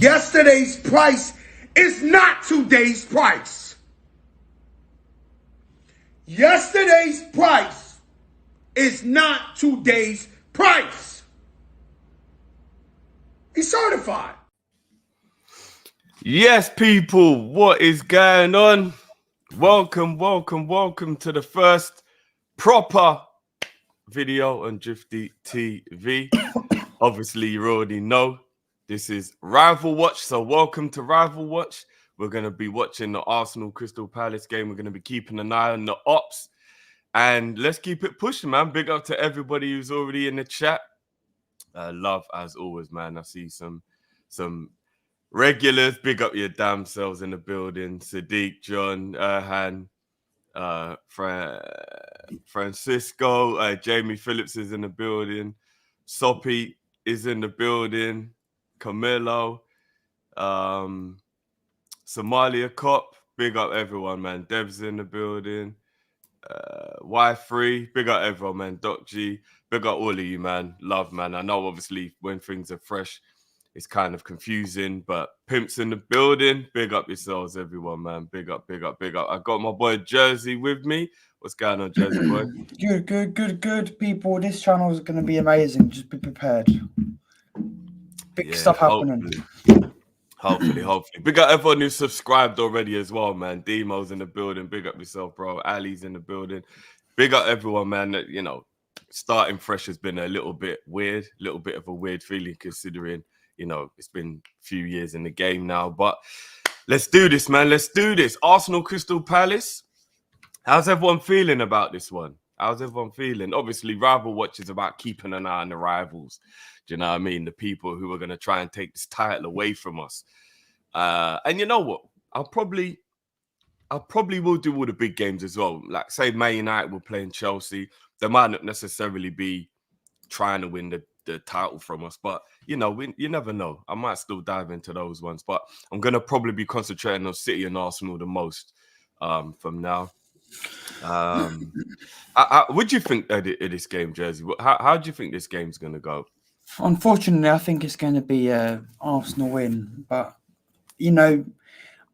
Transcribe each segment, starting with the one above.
Yesterday's price is not today's price. Yesterday's price is not today's price. He's certified. Yes, people, what is going on? Welcome to the first proper video on DRIFTY TV. Obviously, you already know this is Rival Watch, so welcome to Rival Watch. We're going to be watching the Arsenal Crystal Palace game. We're going to be keeping an eye on the ops, and let's keep it pushing, man. Big up to everybody who's already in the chat. Love as always, man. I see some regulars. Big up your damn selves in the building. Sadiq, John, Erhan, Francisco, Jamie Phillips is in the building. Soppy is in the building. Camilo, Somalia Cop. Big up everyone, man. Dev's in the building. Y3, big up everyone, man. Doc G, big up all of you, man. Love, man. I know obviously when things are fresh, it's kind of confusing, but Pimp's in the building. Big up yourselves, everyone, man. Big up. I got my boy Jersey with me. What's going on, Jersey boy? Good, people. This channel is going to be amazing. Just be prepared. Big stuff happening. Hopefully. Big up everyone who's subscribed already as well, man. Demo's in the building. Big up yourself, bro. Ali's in the building. Big up everyone, man. That, you know, starting fresh has been a little bit weird, little bit of a weird feeling considering, you know, it's been a few years in the game now. But let's do this, man. Let's do this. Arsenal Crystal Palace. How's everyone feeling about this one? How's everyone feeling? Obviously, Rival Watch is about keeping an eye on the rivals. Do you know what I mean? The people who are going to try and take this title away from us. And you know what? I'll probably will do all the big games as well. Like, say, Man United will play in Chelsea. They might not necessarily be trying to win the title from us. But, you know, you never know. I might still dive into those ones. But I'm going to probably be concentrating on City and Arsenal the most from now. What do you think of this game, Jersey? How do you think this game's going to go? Unfortunately, I think it's going to be an Arsenal win. But, you know,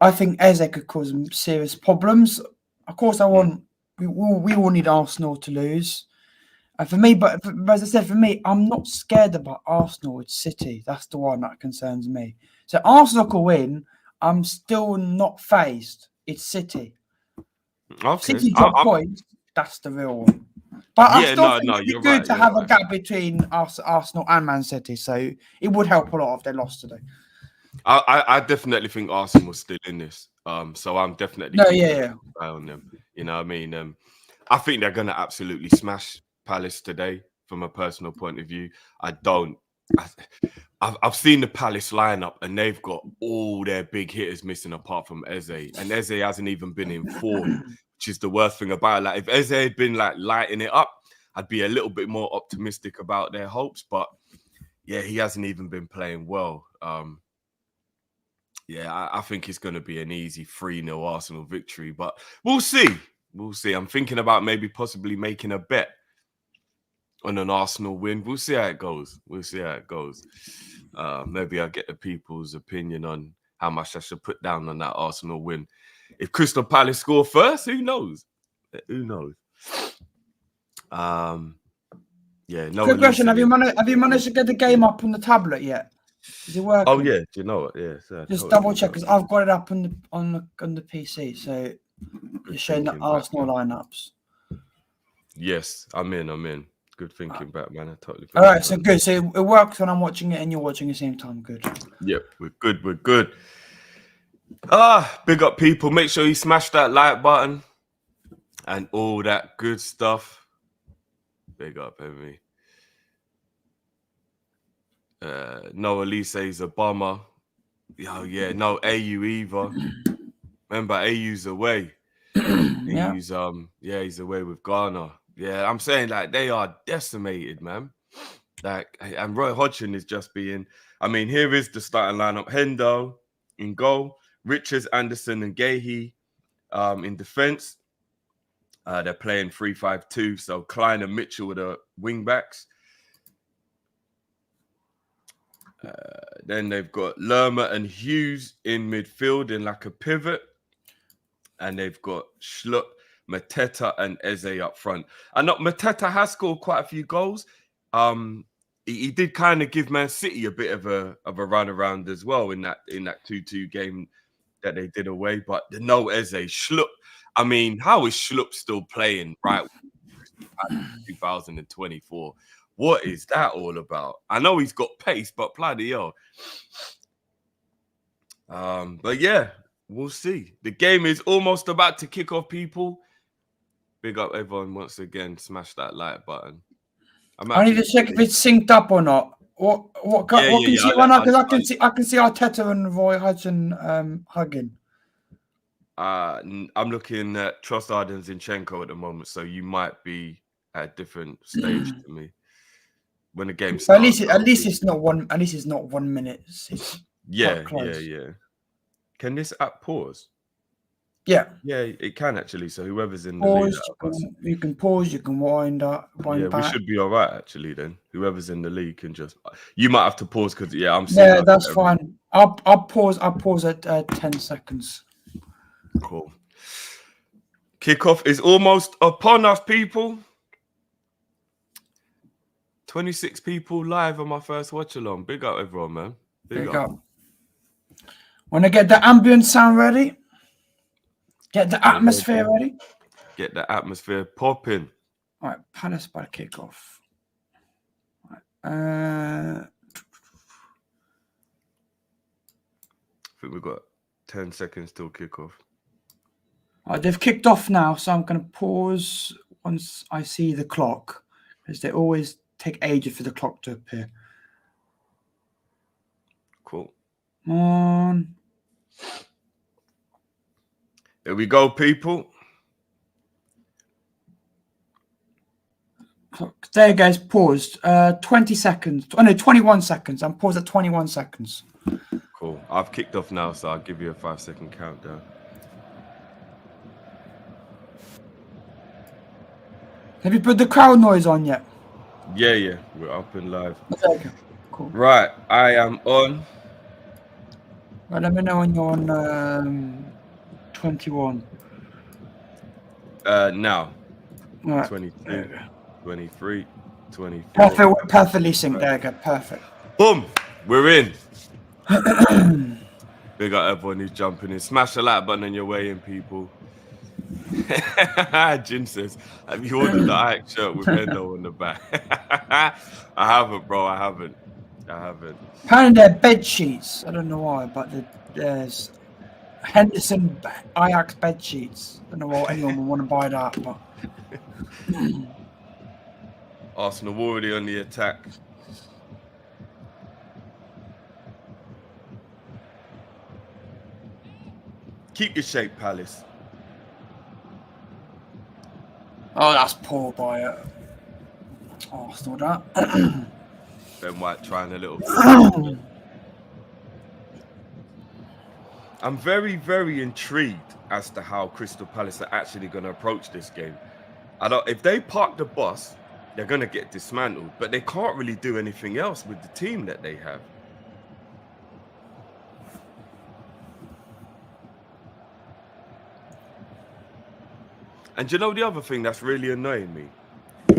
I think Eze could cause some serious problems. Of course, we all need Arsenal to lose. And for me, but as I said, for me, I'm not scared about Arsenal. It's City. That's the one that concerns me. So Arsenal could win. I'm still not phased. It's City. Okay. City drop points. That's the real one. But I still think it'd be good to have a gap between Arsenal and Man City. So it would help a lot if they lost today. I definitely think Arsenal's still in this. So I'm definitely eye on them. You know what I mean? I think they're gonna absolutely smash Palace today from a personal point of view. I've seen the Palace lineup and they've got all their big hitters missing apart from Eze. And Eze hasn't even been in form, which is the worst thing about it. Like, if Eze had been like lighting it up, I'd be a little bit more optimistic about their hopes. But yeah, he hasn't even been playing well. Yeah, I think it's going to be an easy 3-0 Arsenal victory, but we'll see. We'll see. I'm thinking about maybe possibly making a bet on an Arsenal win. We'll see how it goes. Maybe I'll get the people's opinion on how much I should put down on that Arsenal win. If Crystal Palace score first, who knows? Yeah, no. Quick question: Have you managed to get the game up on the tablet yet? Is it working? Oh yeah, do you know what? Yeah, just double check because I've got it up on the PC, so it's showing the Arsenal lineups. Yes, I'm in. Good thinking back, man. I totally. All right, so good. So it works when I'm watching it and you're watching at the same time. Good. Yep, we're good. Big up people. Make sure you smash that like button and all that good stuff. Big up, Emmy. No, Elise is a bummer. Oh yeah, no AU either. Remember, AU's away. AU's he's away with Ghana. Yeah, I'm saying like they are decimated, man. Like, and Roy Hodgson is just being. I mean, here is the starting lineup: Hendo in goal, Richards, Anderson, and Gahey in defense. They're playing 3-5-2, so Klein and Mitchell are the wing backs. Then they've got Lerma and Hughes in midfield in like a pivot. And they've got Schlupp, Mateta, and Eze up front. And Mateta has scored quite a few goals. He did kind of give Man City a bit of a run around as well in that 2-2 game that they did away. But no Eze. Schlupp, I mean, how is Schlupp still playing right 2024? What is that all about? I know he's got pace, but bloody hell. But yeah, we'll see. The game is almost about to kick off, people. Big up everyone once again. Smash that like button. I need to check if it's synced up or not. What can you see right now? Because I can see Arteta and Roy Hodgson hugging. I'm looking at Trossard and Zinchenko at the moment, so you might be at a different stage to me. When the game starts, at least it's not 1 minute. It's yeah. Can this app pause? Yeah, it can actually. So whoever's in the pause, lead, you can pause, you can wind back. We should be all right actually. Then whoever's in the league can just. You might have to pause because I'm. Yeah, that's fine. I'll pause. I'll pause at 10 seconds. Cool. Kickoff is almost upon us, people. 26 people live on my first watch along. Big up everyone, man. Big up. Want to get the ambient sound ready? Get the atmosphere ready? Get the atmosphere popping. All right, Palace by the kickoff. I think we've got 10 seconds till kickoff. All right, they've kicked off now, so I'm going to pause once I see the clock, because they always take ages for the clock to appear. Cool. Come on. Here we go, people. There you guys, paused. 20 seconds. Oh, no, 21 seconds. I'm paused at 21 seconds. Cool. I've kicked off now, so I'll give you a 5-second countdown. Have you put the crowd noise on yet? Yeah. We're up and live. Okay, cool. Right, I am on. Right, let me know when you're on 21. Now. Right. 22, 23, 24. Perfectly synced. There you go. Perfect. Boom. We're in. Big up everyone who's jumping in. Smash the like button on your way in, people. Jin says, have you ordered the Ike shirt with Endo on the back? I haven't, bro. I haven't. Apparently they're bed sheets. I don't know why, but there's Henderson Ajax bed sheets. I don't know why anyone would want to buy that, but Arsenal already on the attack. Keep your shape, Palace. Oh, that's poor by Arsenal, that. Ben White trying a little. I'm very, very intrigued as to how Crystal Palace are actually going to approach this game. If they park the bus, they're going to get dismantled, but they can't really do anything else with the team that they have. And you know the other thing that's really annoying me?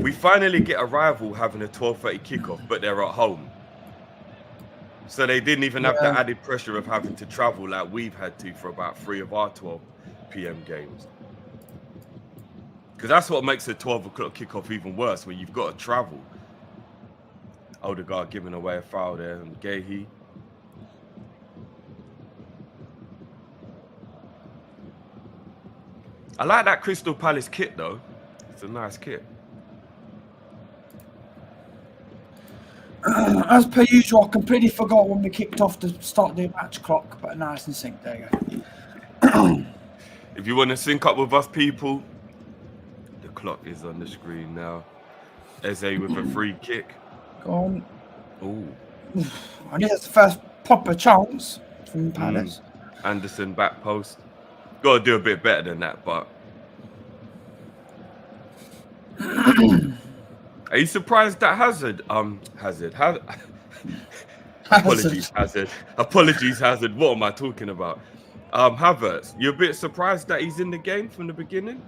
We finally get a rival having a 12:30 kickoff, but they're at home. So they didn't even have the added pressure of having to travel like we've had to for about 3 of our 12 p.m. games. Because that's what makes a 12 o'clock kickoff even worse, when you've got to travel. Odegaard giving away a foul there, and Gahey. I like that Crystal Palace kit, though. It's a nice kit. As per usual, I completely forgot when we kicked off to start the match clock, but now it's in sync. There you go. If you want to sync up with us, people, the clock is on the screen now. Eze with a free kick. Go on. Ooh. I think that's the first proper chance from Palace. Anderson back post. Got to do a bit better than that, but. Are you surprised that Hazard? Apologies, Hazard. Apologies, Hazard. What am I talking about? Havertz, you're a bit surprised that he's in the game from the beginning?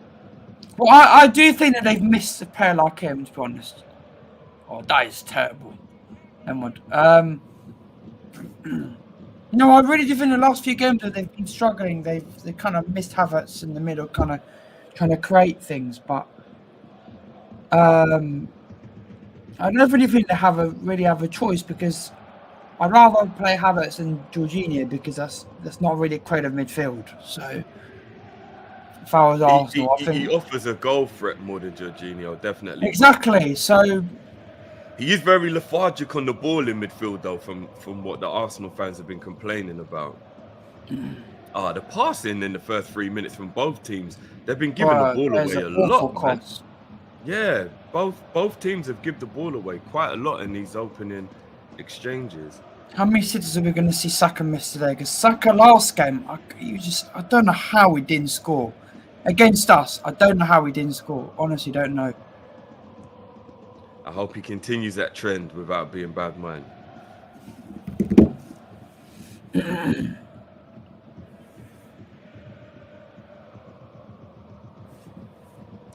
Well, I do think that they've missed a player like him, to be honest. Oh, that is terrible. Never mind. No, I really do think the last few games that they've been struggling. They kind of missed Havertz in the middle, kind of trying to create things. But I don't really think they really have a choice, because I'd rather play Havertz than Jorginho, because that's not really a creative midfield. So if I was Arsenal, I think he offers a goal threat more than Jorginho, definitely. Exactly. So he is very lethargic on the ball in midfield, though, from what the Arsenal fans have been complaining about. The passing in the first 3 minutes from both teams, they've been giving the ball away a lot, man. Yeah, both teams have given the ball away quite a lot in these opening exchanges. How many sitters are we going to see Saka miss today? Because Saka last game, I don't know how he didn't score against us. I don't know how he didn't score. Honestly, don't know. I hope he continues that trend without being bad mind.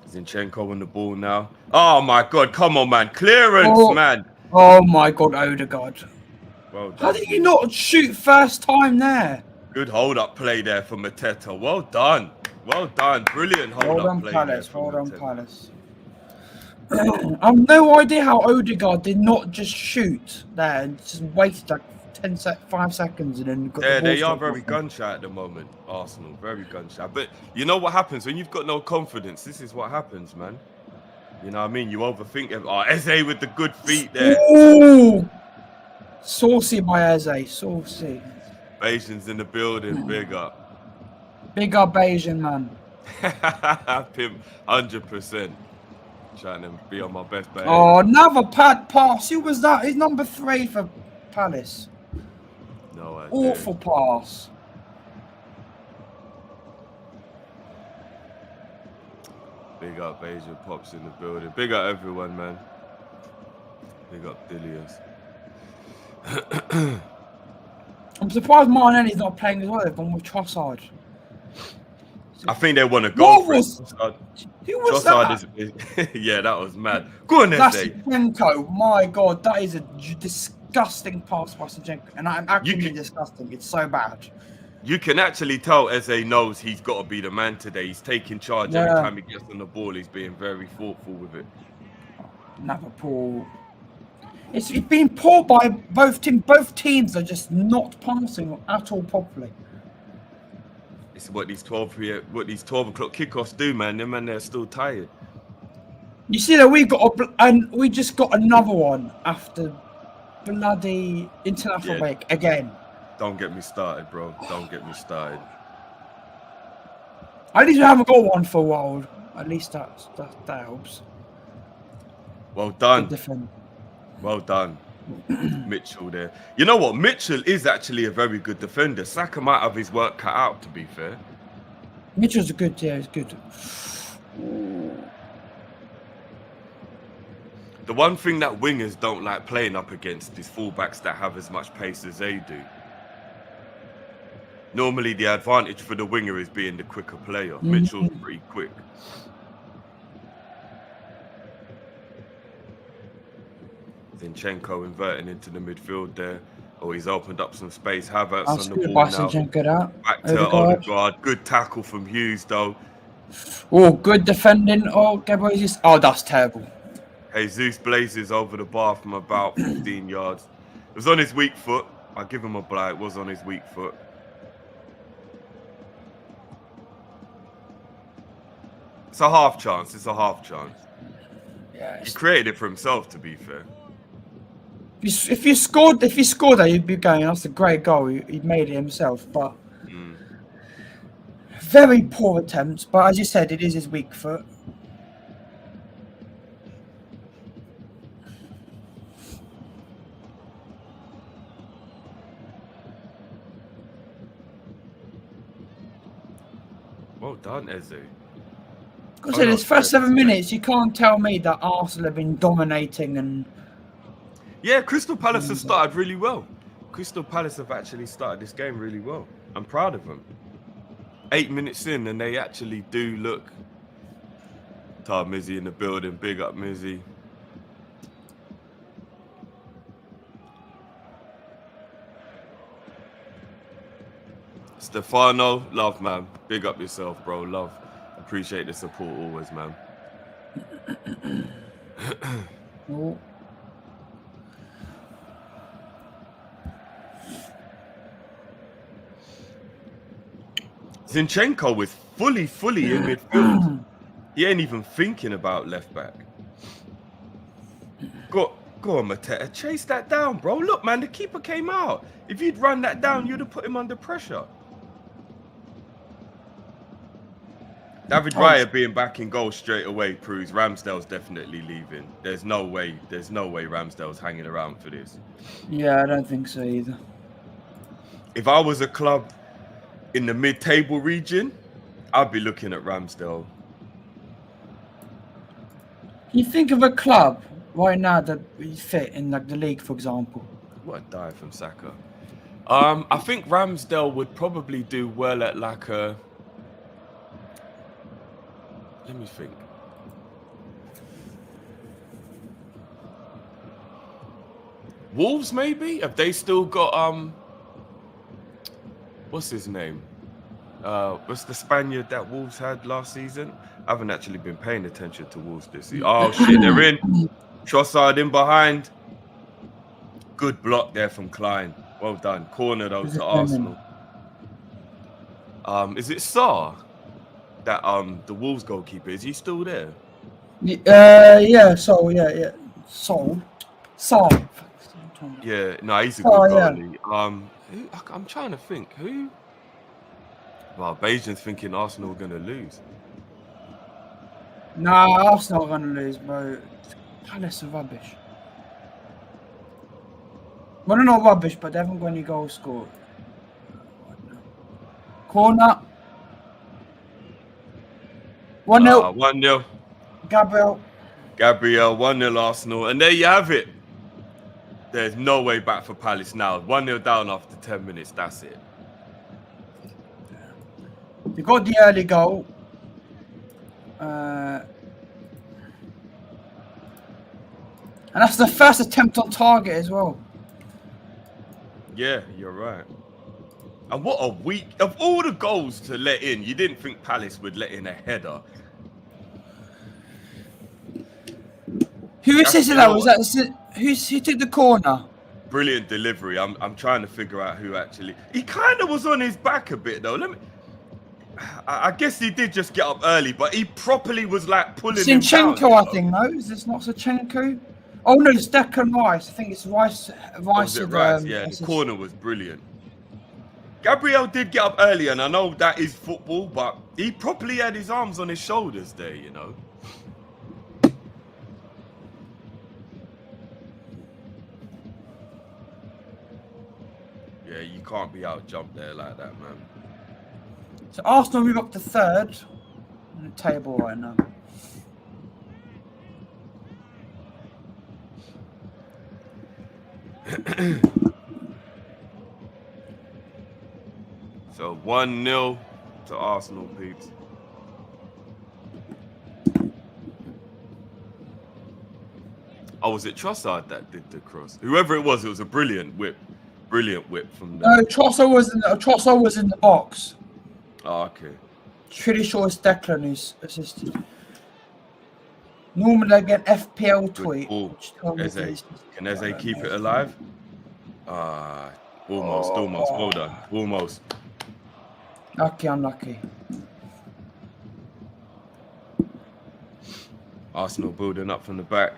Zinchenko on the ball now. Oh my God! Come on, man! Clearance, man! Oh my God, Odegaard! Well done. How did you not shoot first time there? Good hold-up play there for Mateta. Well done. Well done. Brilliant hold-up play there. Well done, Palace. I've no idea how Odegaard did not just shoot there and just wasted like 5 seconds and then got the ball. They are very gun-shy at the moment, Arsenal. Very gun-shy. But you know what happens when you've got no confidence? This is what happens, man. You know what I mean? You overthink it. Oh, Eze with the good feet there. Ooh! Saucy by Eze. Saucy. Bayesian's in the building. Big up. Big up, Bayesian, man. Pimp, 100%. Trying to be on my best behavior. Oh, another pad pass. Who was that? He's number 3 for Palace. No idea. Awful pass. Big up, Bayesian Pops in the building. Big up everyone, man. Big up Dillius. I'm surprised Martinelli's not playing as well. They've gone with Trossard. I think they want to go for it. Who was that? Yeah, that was mad. Go on, that's Eze. Zinchenko. My God, that is a disgusting pass by Zinchenko. And I'm actually disgusting. It's so bad. You can actually tell Eze knows he's got to be the man today. He's taking charge every time he gets on the ball. He's being very thoughtful with it. Another poor. It's been poor by both teams. Both teams are just not passing at all properly. It's what these 12 o'clock kickoffs do, man. Them man, they're still tired. You see that we just got another one after bloody international break again. Don't get me started, bro. Don't get me started. At least we haven't got one for a while. At least that helps. Well done. Well done. Mitchell there. You know what? Mitchell is actually a very good defender. Saka might have his work cut out, to be fair. Mitchell's he's good. The one thing that wingers don't like playing up against is fullbacks that have as much pace as they do. Normally, the advantage for the winger is being the quicker player. Mitchell's pretty quick. Zinchenko inverting into the midfield there. Oh, he's opened up some space. Havertz on the ball now. Back to Odegaard. Good tackle from Hughes, though. Oh, good defending. Oh, Gabriel. Oh, that's terrible. Jesus blazes over the bar from about 15 yards. It was on his weak foot. I'll give him a blight. It was on his weak foot. It's a half chance. Yeah, he created it for himself, to be fair. If you scored that, you'd be going, that's a great goal. He made it himself, but very poor attempts. But as you said, it is his weak foot. Well done, Eze. I said, his first 7 minutes, you can't tell me that Arsenal have been dominating and. Yeah, Crystal Palace has started really well. Crystal Palace have actually started this game really well. I'm proud of them. 8 minutes in, and they actually do look. Tar Mizzy in the building. Big up, Mizzy. Stefano, love, man. Big up yourself, bro. Love. Appreciate the support always, man. Oh. Zinchenko was fully in midfield. He ain't even thinking about left back. Go on, Mateta. Chase that down, bro. Look, man, the keeper came out. If you'd run that down, you'd have put him under pressure. David Raya being back in goal straight away proves Ramsdale's definitely leaving. There's no way Ramsdale's hanging around for this. Yeah, I don't think so either. If I was a club in the mid-table region, I'd be looking at Ramsdale. Can you think of a club right now that is fit in like the league, for example? What a dive from Saka. I think Ramsdale would probably do well at like a. Let me think. Wolves, maybe? Have they still got what's his name? What's the Spaniard that Wolves had last season? I haven't actually been paying attention to Wolves this season. Oh shit, they're in. Trossard in behind. Good block there from Klein. Well done. Corner though to Arsenal. Is it Sarr? That the Wolves goalkeeper, is he still there? Yeah, Sol. Yeah, no, he's a good goalie. Yeah. I'm trying to think who. Well, Beijing's thinking Arsenal are gonna lose. Nah, Arsenal are gonna lose, bro. Palace are rubbish. Well, they're not rubbish, but they haven't got any goals scored. Corner. 1-0. 1-0. Gabriel. 1-0 Arsenal. And there you have it. There's no way back for Palace now. 1-0 down after 10 minutes. That's it. They got the early goal. And that's the first attempt on target as well. Yeah, you're right. And what a week. Of all the goals to let in, you didn't think Palace would let in a header. Who assisted that? Was that who took the corner? Brilliant delivery. I'm trying to figure out who actually. He kind of was on his back a bit though. I guess he did just get up early, but he properly was like pulling him down. Zinchenko, I think. No, is this not Zinchenko? Oh no, it's Declan Rice. I think it's Rice. Rice. Yeah, the corner was brilliant. Gabriel did get up early, and I know that is football, but he properly had his arms on his shoulders there, you know. Yeah, you can't be out jumped there like that, man. So Arsenal move up to third on the table right now. So 1-0 to Arsenal, peeps. Oh, was it Trossard that did the cross? Whoever it was a brilliant whip. Brilliant whip from the... No, Trossard was in the box. Oh, okay. Pretty sure it's Declan who's assisted. Normally I get FPL tweet. Can Eze keep it alive? Almost. Well done. Almost. Lucky, unlucky. Arsenal building up from the back.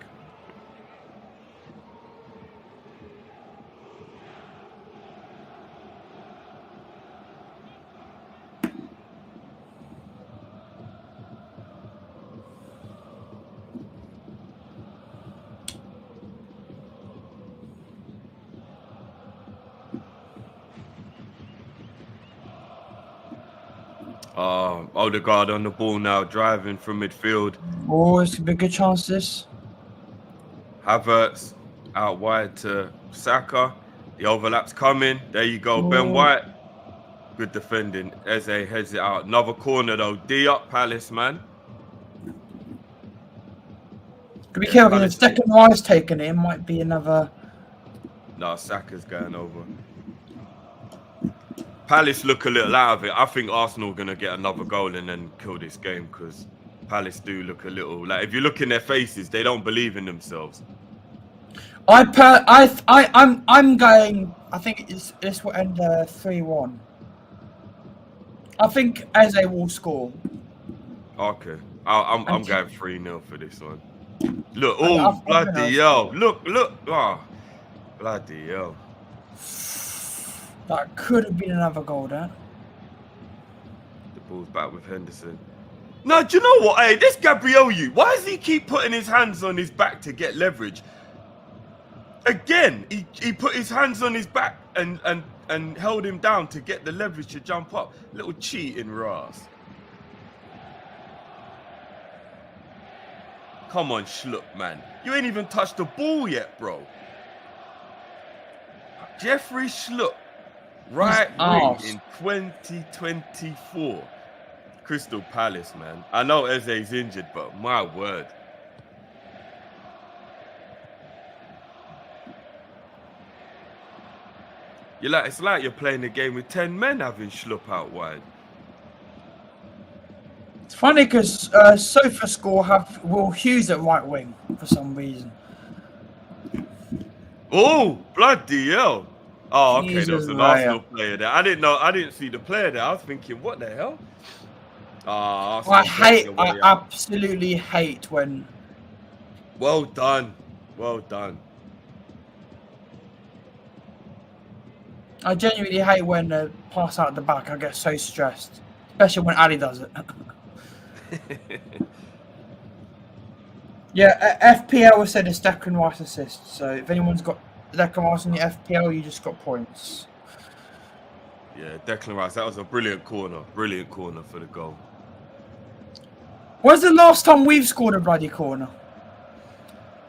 Odegaard on the ball now, driving from midfield. Oh, it's a big good chance this. Havertz out wide to Saka. The overlap's coming. There you go. Oh. Ben White. Good defending. Eze heads it out. Another corner though. D up Palace, man. Be careful, Palace if Declan Rice taking it might be another. No, Saka's going over. Palace look a little out of it. I think Arsenal are going to get another goal and then kill this game because Palace do look a little like if you look in their faces, they don't believe in themselves. I'm going. I think this will end 3-1. I think Eze will score. Okay, I'm going 3-0 for this one. Look, oh bloody hell! Look! Oh, bloody hell! That could have been another goal there. The ball's back with Henderson. No, do you know what? Hey, this Gabriel, why does he keep putting his hands on his back to get leverage? Again, he put his hands on his back and held him down to get the leverage to jump up. Little cheating Ras. Come on, Schluck, man. You ain't even touched the ball yet, bro. Jeffrey Schluck, right wing in 2024. Crystal Palace, man. I know Eze's injured, but my word. It's like you're playing a game with 10 men having Schlupp out wide. It's funny because SofaScore have Will Hughes at right wing for some reason. Oh, bloody hell. Oh, okay, Jesus, there was an Arsenal player there. I didn't see the player there. I was thinking, what the hell? I absolutely hate when... Well done. Well done. I genuinely hate when pass out the back. I get so stressed. Especially when Ali does it. Yeah, FPL said it's Declan Rice assist. So if anyone's got Declan Rice in the FPL, you just got points. Yeah, Declan Rice. That was a brilliant corner. Brilliant corner for the goal. When's the last time we've scored a bloody corner?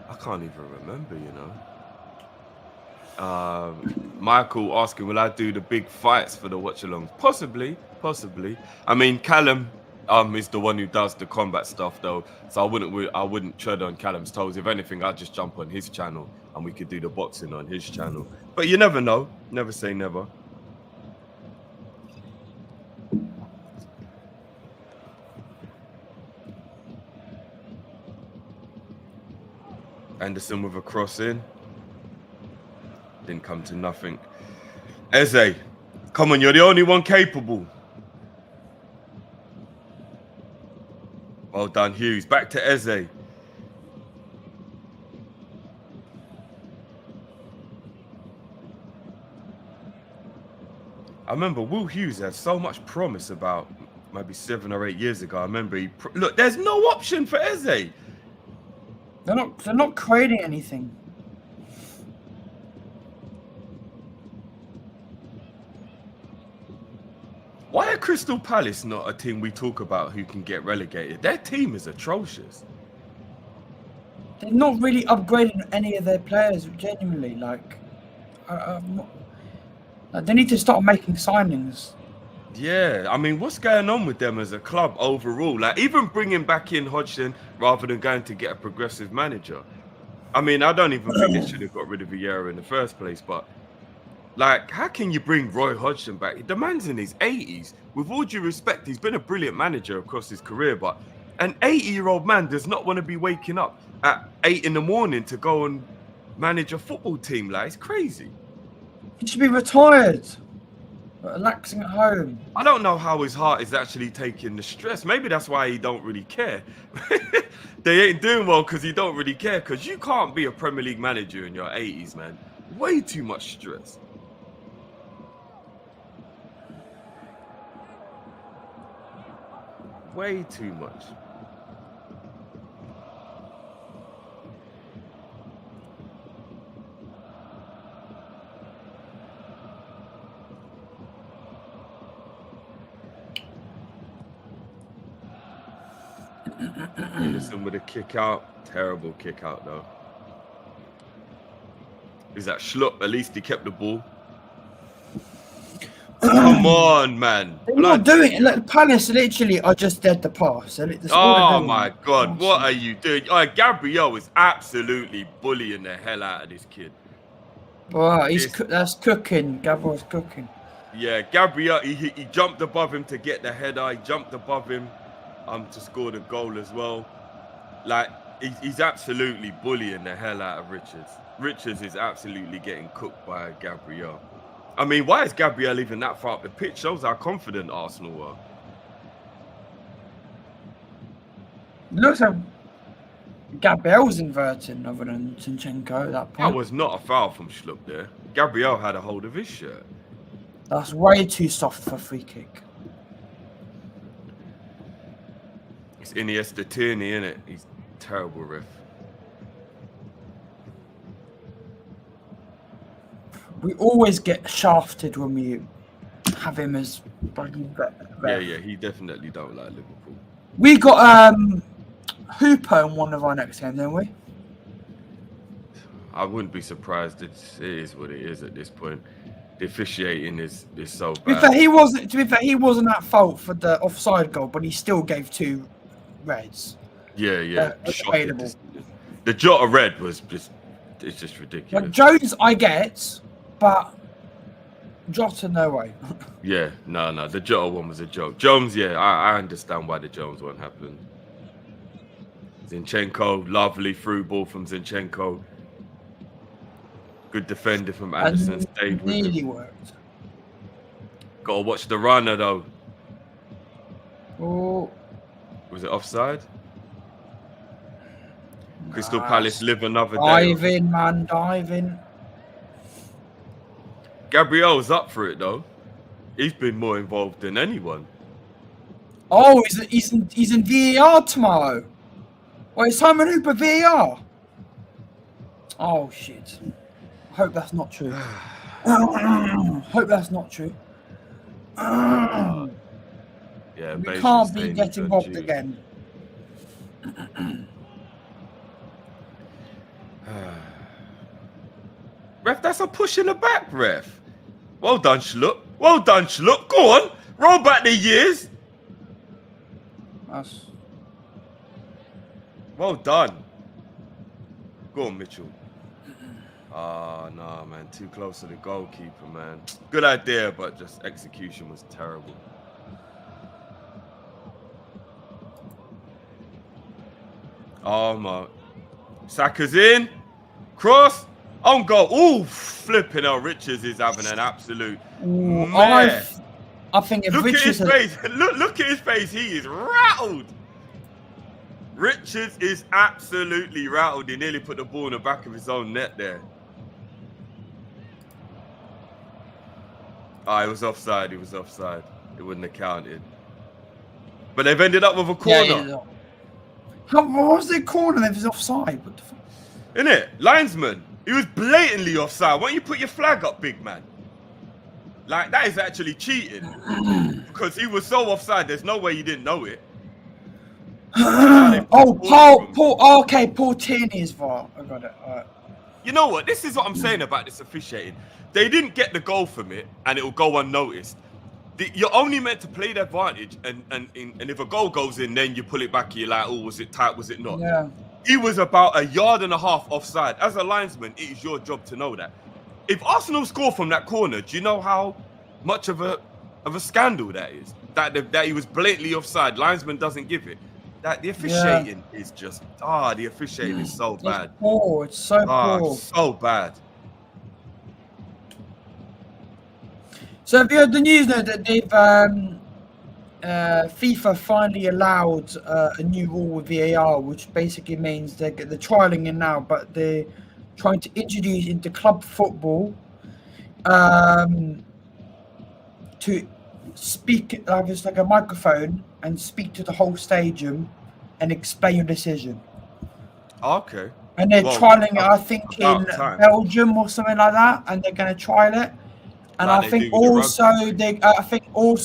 I can't even remember, Michael asking, will I do the big fights for the watch-alongs? Possibly. I mean, Callum is the one who does the combat stuff, though, so I wouldn't tread on Callum's toes. If anything, I'd just jump on his channel and we could do the boxing on his channel. But you never know. Never say never. Anderson with a cross in. Didn't come to nothing. Eze, come on, you're the only one capable. Well done, Hughes. Back to Eze. I remember Will Hughes had so much promise about maybe 7 or 8 years ago. I remember look, there's no option for Eze. They're not creating anything. Why are Crystal Palace not a team we talk about who can get relegated? Their team is atrocious. They're not really upgrading any of their players, genuinely. They need to start making signings. Yeah, I mean, what's going on with them as a club overall? Like, even bringing back in Hodgson rather than going to get a progressive manager. I mean, I don't even think they should have got rid of Vieira in the first place, but like, how can you bring Roy Hodgson back? The man's in his 80s. With all due respect, he's been a brilliant manager across his career, but an 80-year-old man does not want to be waking up at 8 in the morning to go and manage a football team. Like, it's crazy. He should be retired, relaxing at home. I don't know how his heart is actually taking the stress. Maybe that's why he don't really care. They ain't doing well because he don't really care, because you can't be a Premier League manager in your 80s, man. Way too much stress. Way too much. Henderson with a kick out. Terrible kick out, though. Is that Schlupp? At least he kept the ball. Come on, man. They're not doing it. Like, Palace literally are just dead to pass. That's all they're Oh doing. my God, what are you doing? Oh, Gabriel is absolutely bullying the hell out of this kid. Wow, that's cooking. Gabriel's cooking. Yeah, Gabriel, he jumped above him to get the header. He jumped above him to score the goal as well. Like, he's absolutely bullying the hell out of Richards. Richards is absolutely getting cooked by Gabriel. I mean, why is Gabriel even that far up the pitch? Shows how confident Arsenal are. Looks like Gabriel's inverting other than Zinchenko at that point. That was not a foul from Schlupp there. Gabriel had a hold of his shirt. That's way too soft for a free kick. It's Iniesta Tierney, innit? He's terrible ref. We always get shafted when we have him as bloody ref. Yeah, he definitely don't like Liverpool. We got Hooper in one of our next games, didn't we? I wouldn't be surprised. It is what it is at this point. The officiating is so bad. To be fair, he wasn't at fault for the offside goal, but he still gave 2 reds. Yeah. Available. The Jota red was it's just ridiculous. Like Jones, I get, but Jota, no way. Yeah, no. The Jota one was a joke. Jones, yeah, I understand why the Jones one happened. Zinchenko, lovely through ball from Zinchenko. Good defender from Anderson. Stayed with nearly him. worked. Gotta watch the runner though. Oh. Was it offside? Crystal Palace live another day. Dive in. Gabriel's up for it though. He's been more involved than anyone. Oh, he's in VAR tomorrow. Wait, Simon Hooper VAR. Oh shit. Hope that's not true. Hope that's not true. Yeah, we can't be getting robbed again. Ref, that's a push in the back, ref. Well done, Schlupp. Well done, Schlupp. Go on. Roll back the years. That's... Well done. Go on, Mitchell. Ah, no, man. Too close to the goalkeeper, man. Good idea, but just execution was terrible. Oh, my. Saka's in. Cross. On goal. Ooh, flipping out. Richards is having an absolute mess. I think if look Richards... at his face. Look at his face. He is rattled. Richards is absolutely rattled. He nearly put the ball in the back of his own net there. Ah, it was offside. It was offside. It wouldn't have counted. But they've ended up with a corner. Yeah. What was the corner? It was offside. What the fuck? Isn't it? Linesman. He was blatantly offside. Why don't you put your flag up, big man? Like, that is actually cheating. Because he was so offside, there's no way he didn't know it. Paul Tierney is VAR. I got it. All right. You know what? This is what I'm saying about this officiating. They didn't get the goal from it, and it will go unnoticed. You're only meant to play the advantage, and if a goal goes in, then you pull it back. And you're like, oh, was it tight? Was it not? Yeah. He was about 1.5 yards offside. As a linesman, it is your job to know that. If Arsenal score from that corner, do you know how much of a scandal that is? That he was blatantly offside. Linesman doesn't give it. That the officiating is just the officiating is so bad. It's poor. It's so poor. So bad. So have you heard the news now that they've FIFA finally allowed a new rule with VAR, which basically means they're trialing it now, but they're trying to introduce into club football to speak just like a microphone and speak to the whole stadium and explain your decision. Okay. And they're trialing it, I think, in Belgium or something like that, and they're going to trial it. And I think also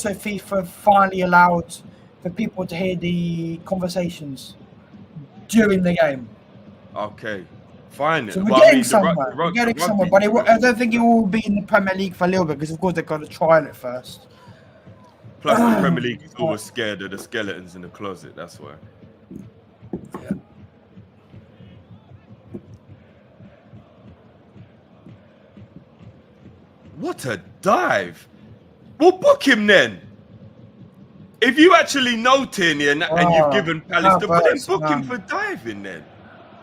FIFA finally allowed for people to hear the conversations during the game. Okay. Fine. So we're Well, I getting mean, somewhere. We're getting somewhere, but I don't think it will be in the Premier League for a little bit because, of course, they've got to trial it first. Plus, the Premier League is always scared of the skeletons in the closet. That's why. Yeah. What a dive! We'll book him then. If you actually know Tierney and you've given Palace the then book him for diving then.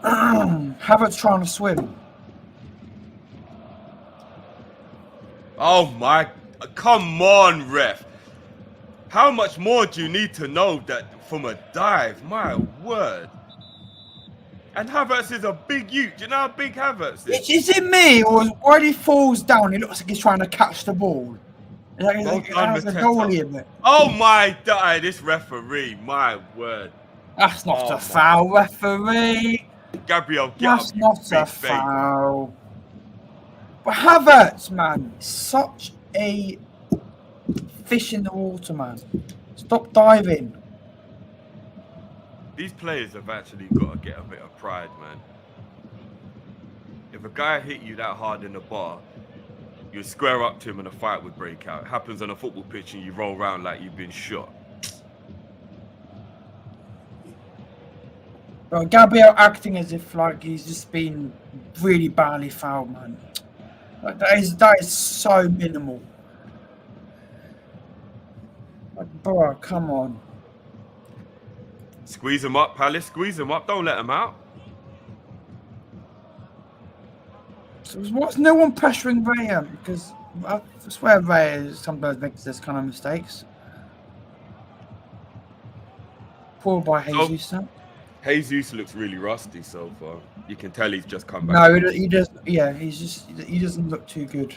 Havertz trying to swim. Oh my, come on, ref. How much more do you need to know that from a dive? My word. And Havertz is a big youth. Do you know how big Havertz is? Is it me, or when he falls down, he looks like he's trying to catch the ball? Like a goalie in it. Oh my God, this referee, my word. That's not a foul, referee. Gabriel, that's not a foul. But Havertz, man, such a fish in the water, man. Stop diving. These players have actually got to get a bit of pride, man. If a guy hit you that hard in the bar, you square up to him and a fight would break out. It happens on a football pitch and you roll around like you've been shot. Well, Gabriel acting as if like he's just been really badly fouled, man. Like, that is so minimal. Like, bro, come on. Squeeze him up, Palace. Squeeze him up. Don't let him out. So what's no one pressuring Raya? Because I swear Raya sometimes makes this kind of mistakes. Poor by Jesus. Jesus looks really rusty so far. You can tell he's just come back. No, he does. Yeah, he doesn't look too good.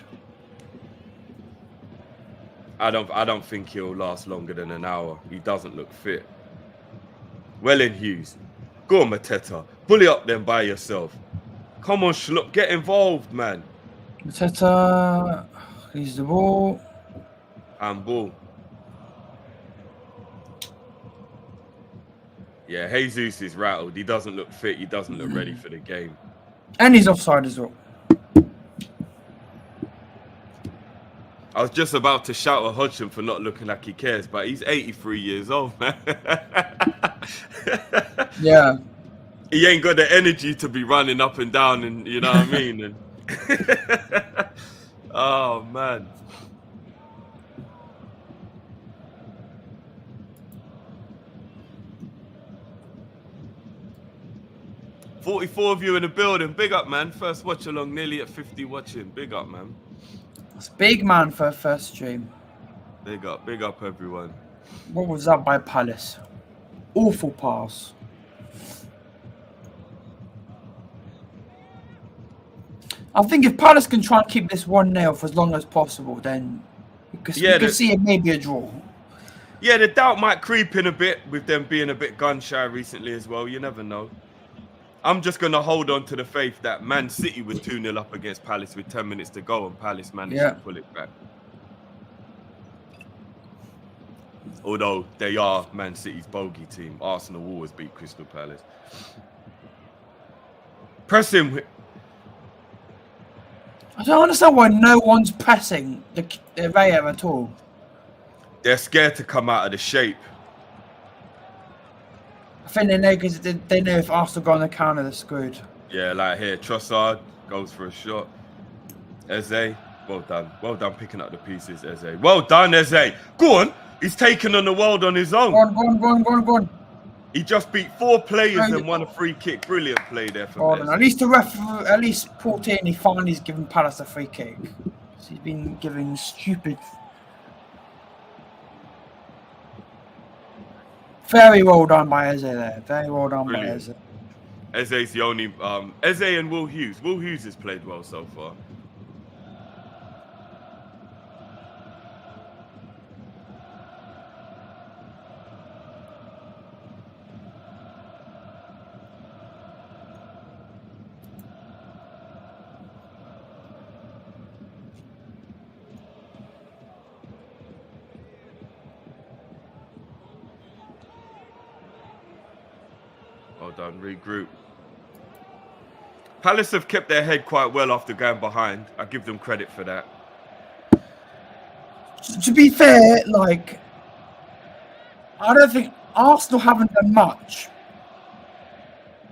I don't think he'll last longer than an hour. He doesn't look fit. Well in Hughes. Go on, Mateta. Pull it up then by yourself. Come on, Schlupp. Get involved, man. Mateta. He's the ball. And ball. Yeah, Jesus is rattled. He doesn't look fit. He doesn't look ready for the game. And he's offside as well. I was just about to shout at Hodgson for not looking like he cares, but he's 83 years old, man. Yeah. He ain't got the energy to be running up and down, and you know what I mean? And oh, man. $44 of you in the building. Big up, man. First watch along, nearly at 50 watching. Big up, man. It's big, man, for a first stream. Big up, everyone. What was that by Palace? Awful pass. I think if Palace can try and keep this 1-0 for as long as possible, then you can see it maybe a draw. Yeah, the doubt might creep in a bit with them being a bit gun-shy recently as well. You never know. I'm just going to hold on to the faith that Man City was 2-0 up against Palace with 10 minutes to go and Palace managed to pull it back. Although they are Man City's bogey team. Arsenal will always beat Crystal Palace. Press him. I don't understand why no one's pressing the Raya at all. They're scared to come out of the shape. I think they know because they know if Arsenal go on the counter, they're screwed. Yeah, like here, Trossard goes for a shot. Eze, well done. Well done picking up the pieces, Eze. Well done, Eze. Go on. He's taken on the world on his own. Go on. He just beat 4 players and won a free kick. Brilliant play there for Eze. At least the ref, at least Paul Tierney finally has given Palace a free kick. He's been giving stupid. Very well done by Eze there. Very well done by Eze. Eze's the only Eze and Will Hughes. Will Hughes has played well so far. Well done, regroup. Palace have kept their head quite well after going behind. I give them credit for that. To be fair, like, I don't think Arsenal haven't done much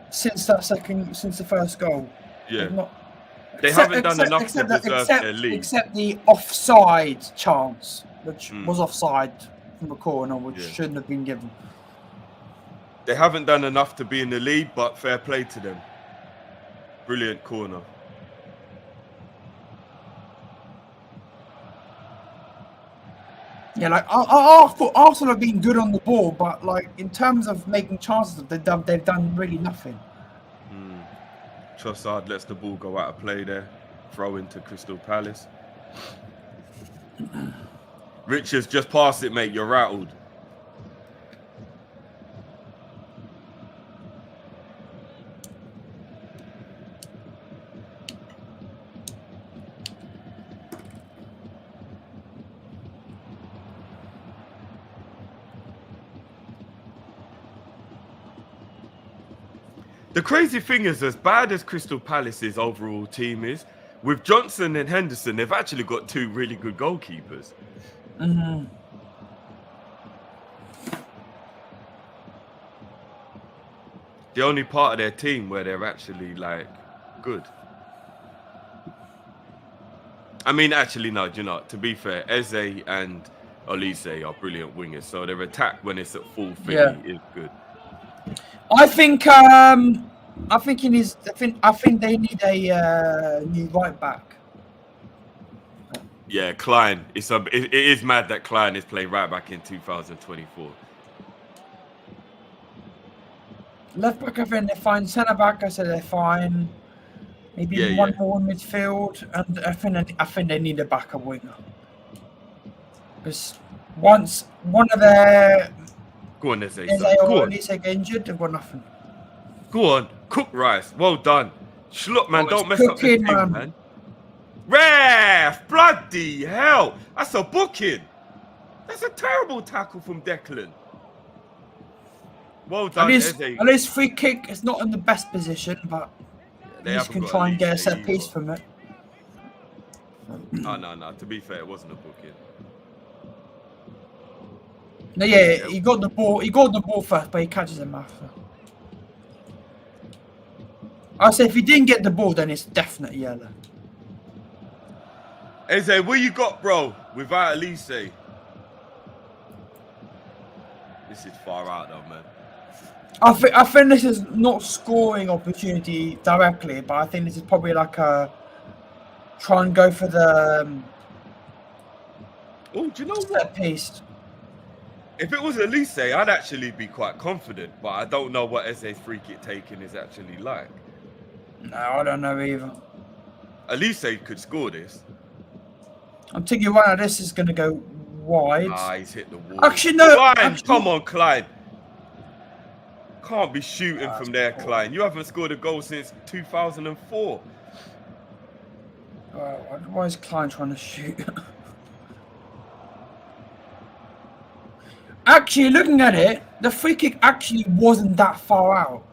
since the first goal. Yeah. They haven't done enough to deserve their lead. Except the offside chance, which was offside from a corner, which shouldn't have been given. They haven't done enough to be in the lead, but fair play to them. Brilliant corner. Yeah, like I thought Arsenal have been good on the ball, but like in terms of making chances, they've done really nothing. Trossard lets the ball go out of play there. Throw into Crystal Palace. Richards, just pass it, mate. You're rattled. The crazy thing is, as bad as Crystal Palace's overall team is, with Johnson and Henderson, they've actually got two really good goalkeepers. The only part of their team where they're actually, like, good. I mean, actually, no, do you know, to be fair, Eze and Olise are brilliant wingers, so their attack when it's at full 50 is good. I think they need a new right back. Yeah, Klein. It is mad that Klein is playing right back in 2024. Left back, I think they're fine. Centre back, I said they're fine. Maybe one more in midfield, and I think they need a backup winger. Because once one of their go on, Eze. Go on. Get injured, they've got nothing. Go on, cook rice. Well done. Schluck, man, don't mess up the team, man. Ref! Bloody hell! That's a booking. That's a terrible tackle from Declan. Well done, Eze. At least free kick is not in the best position, but they can try and get a set piece from it. Oh, no. To be fair, it wasn't a booking. No, yeah, he got the ball. He got the ball first, but he catches him after. I say if he didn't get the ball, then it's definitely yellow. Eze, what you got, bro? Without Elise. This is far out, though, man. I think this is not scoring opportunity directly, but I think this is probably like a try and go for the. Oh, do you know set what? Piece. If it was Elise, I'd actually be quite confident, but I don't know what Eze's free kick taking is actually like. No, I don't know either. Elise could score this. I'm thinking one of this is going to go wide. Ah, he's hit the wall. Actually, no. Klein, come on, Klein. Can't be shooting from there, poor. Klein. You haven't scored a goal since 2004. Why is Klein trying to shoot? Actually, looking at it, the free kick actually wasn't that far out.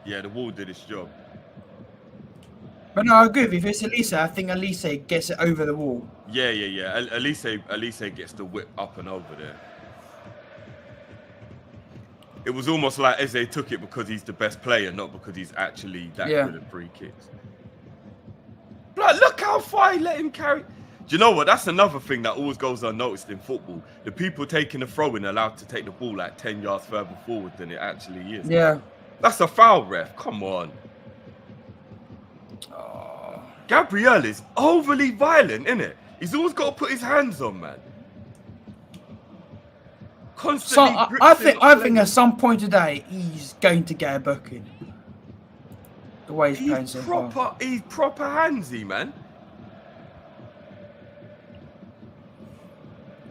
Yeah, the wall did its job. But no, I agree with you. If it's Elise, I think Elise gets it over the wall. Yeah. Elise gets the whip up and over there. It was almost like Eze took it because he's the best player, not because he's actually that good at free kicks. Like, look how far he let him carry. Do you know what? That's another thing that always goes unnoticed in football. The people taking the throw-in are allowed to take the ball like 10 yards further forward than it actually is. Yeah. That's a foul, ref. Come on. Oh. Gabriel is overly violent, isn't it? He's always got to put his hands on, man. Constantly. I think at some point today he's going to get a booking. The way he's playing so far. He's proper handsy, man.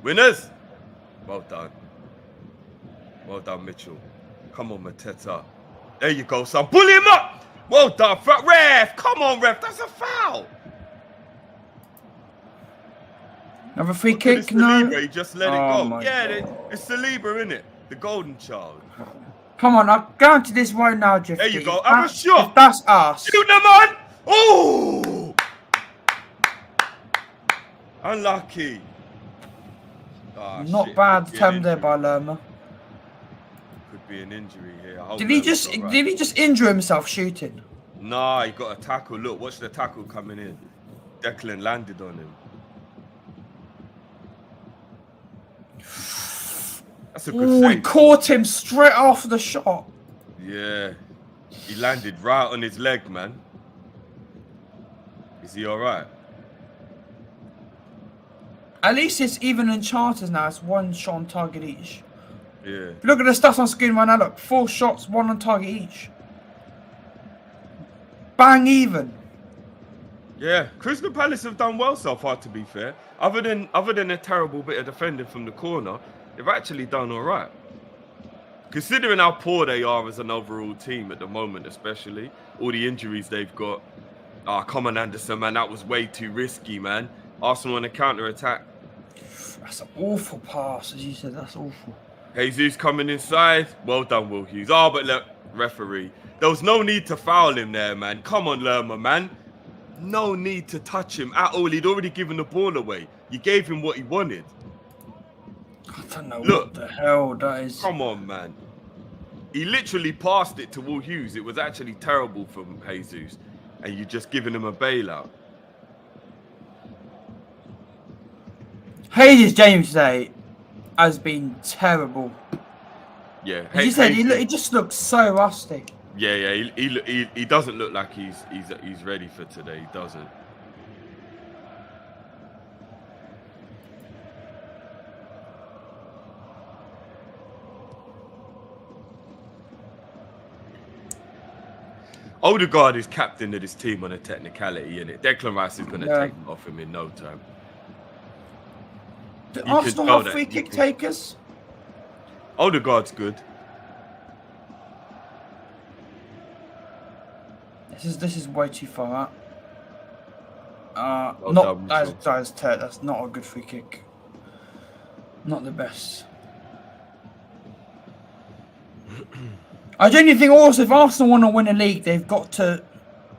Winners. Well done. Well done, Mitchell. Come on, Mateta. There you go, son. Pull him up. Well done, ref. Come on, ref. That's a foul. Another free kick, no. He just let it go. Yeah, it's Saliba, innit? The golden child. Come on, I'll guarantee this right now, Drifty. There you go. Have a shot. If that's us. Shoot them on. Oh! Unlucky. Oh, Not shit. bad Could be an attempt there injury. by Lerma. Could be an injury here. I hope Did he Lerma's all right. did he just injure himself shooting? Nah, he got a tackle. Look, watch the tackle coming in. Declan landed on him. That's a good Oh, he save. caught him straight after the shot. Yeah. He landed right on his leg, man. Is he all right? At least it's even in charters now. It's 1 shot on target each. Yeah. Look at the stats on screen right now. Look, 4 shots, 1 on target each. Bang even. Yeah, Crystal Palace have done well so far, to be fair. Other than a terrible bit of defending from the corner, they've actually done all right. Considering how poor they are as an overall team at the moment, especially all the injuries they've got. Come on, Anderson, man, that was way too risky, man. Arsenal on a counter-attack. That's an awful pass, as you said. That's awful. Jesus coming inside. Well done, Will Hughes. Oh, but look, referee. There was no need to foul him there, man. Come on, Lerma, man. No need to touch him at all. He'd already given the ball away. You gave him what he wanted. I don't know Look. what the hell that is. Come on, man. He literally passed it to Will Hughes. It was actually terrible from Jesus. And you're just giving him a bailout. Hayes James today has been terrible. Yeah. As you said, he just looks so rusty. Yeah. He doesn't look like he's ready for today. He doesn't. Odegaard is captain of this team on a technicality, innit? Declan Rice is going to take him off him in no time. Do You Arsenal can tell have that. free You kick can- takers? Odegaard's good. This is way too far out. Well done, Mitchell. That's not a good free kick. Not the best. I genuinely think also if Arsenal want to win a league, they've got to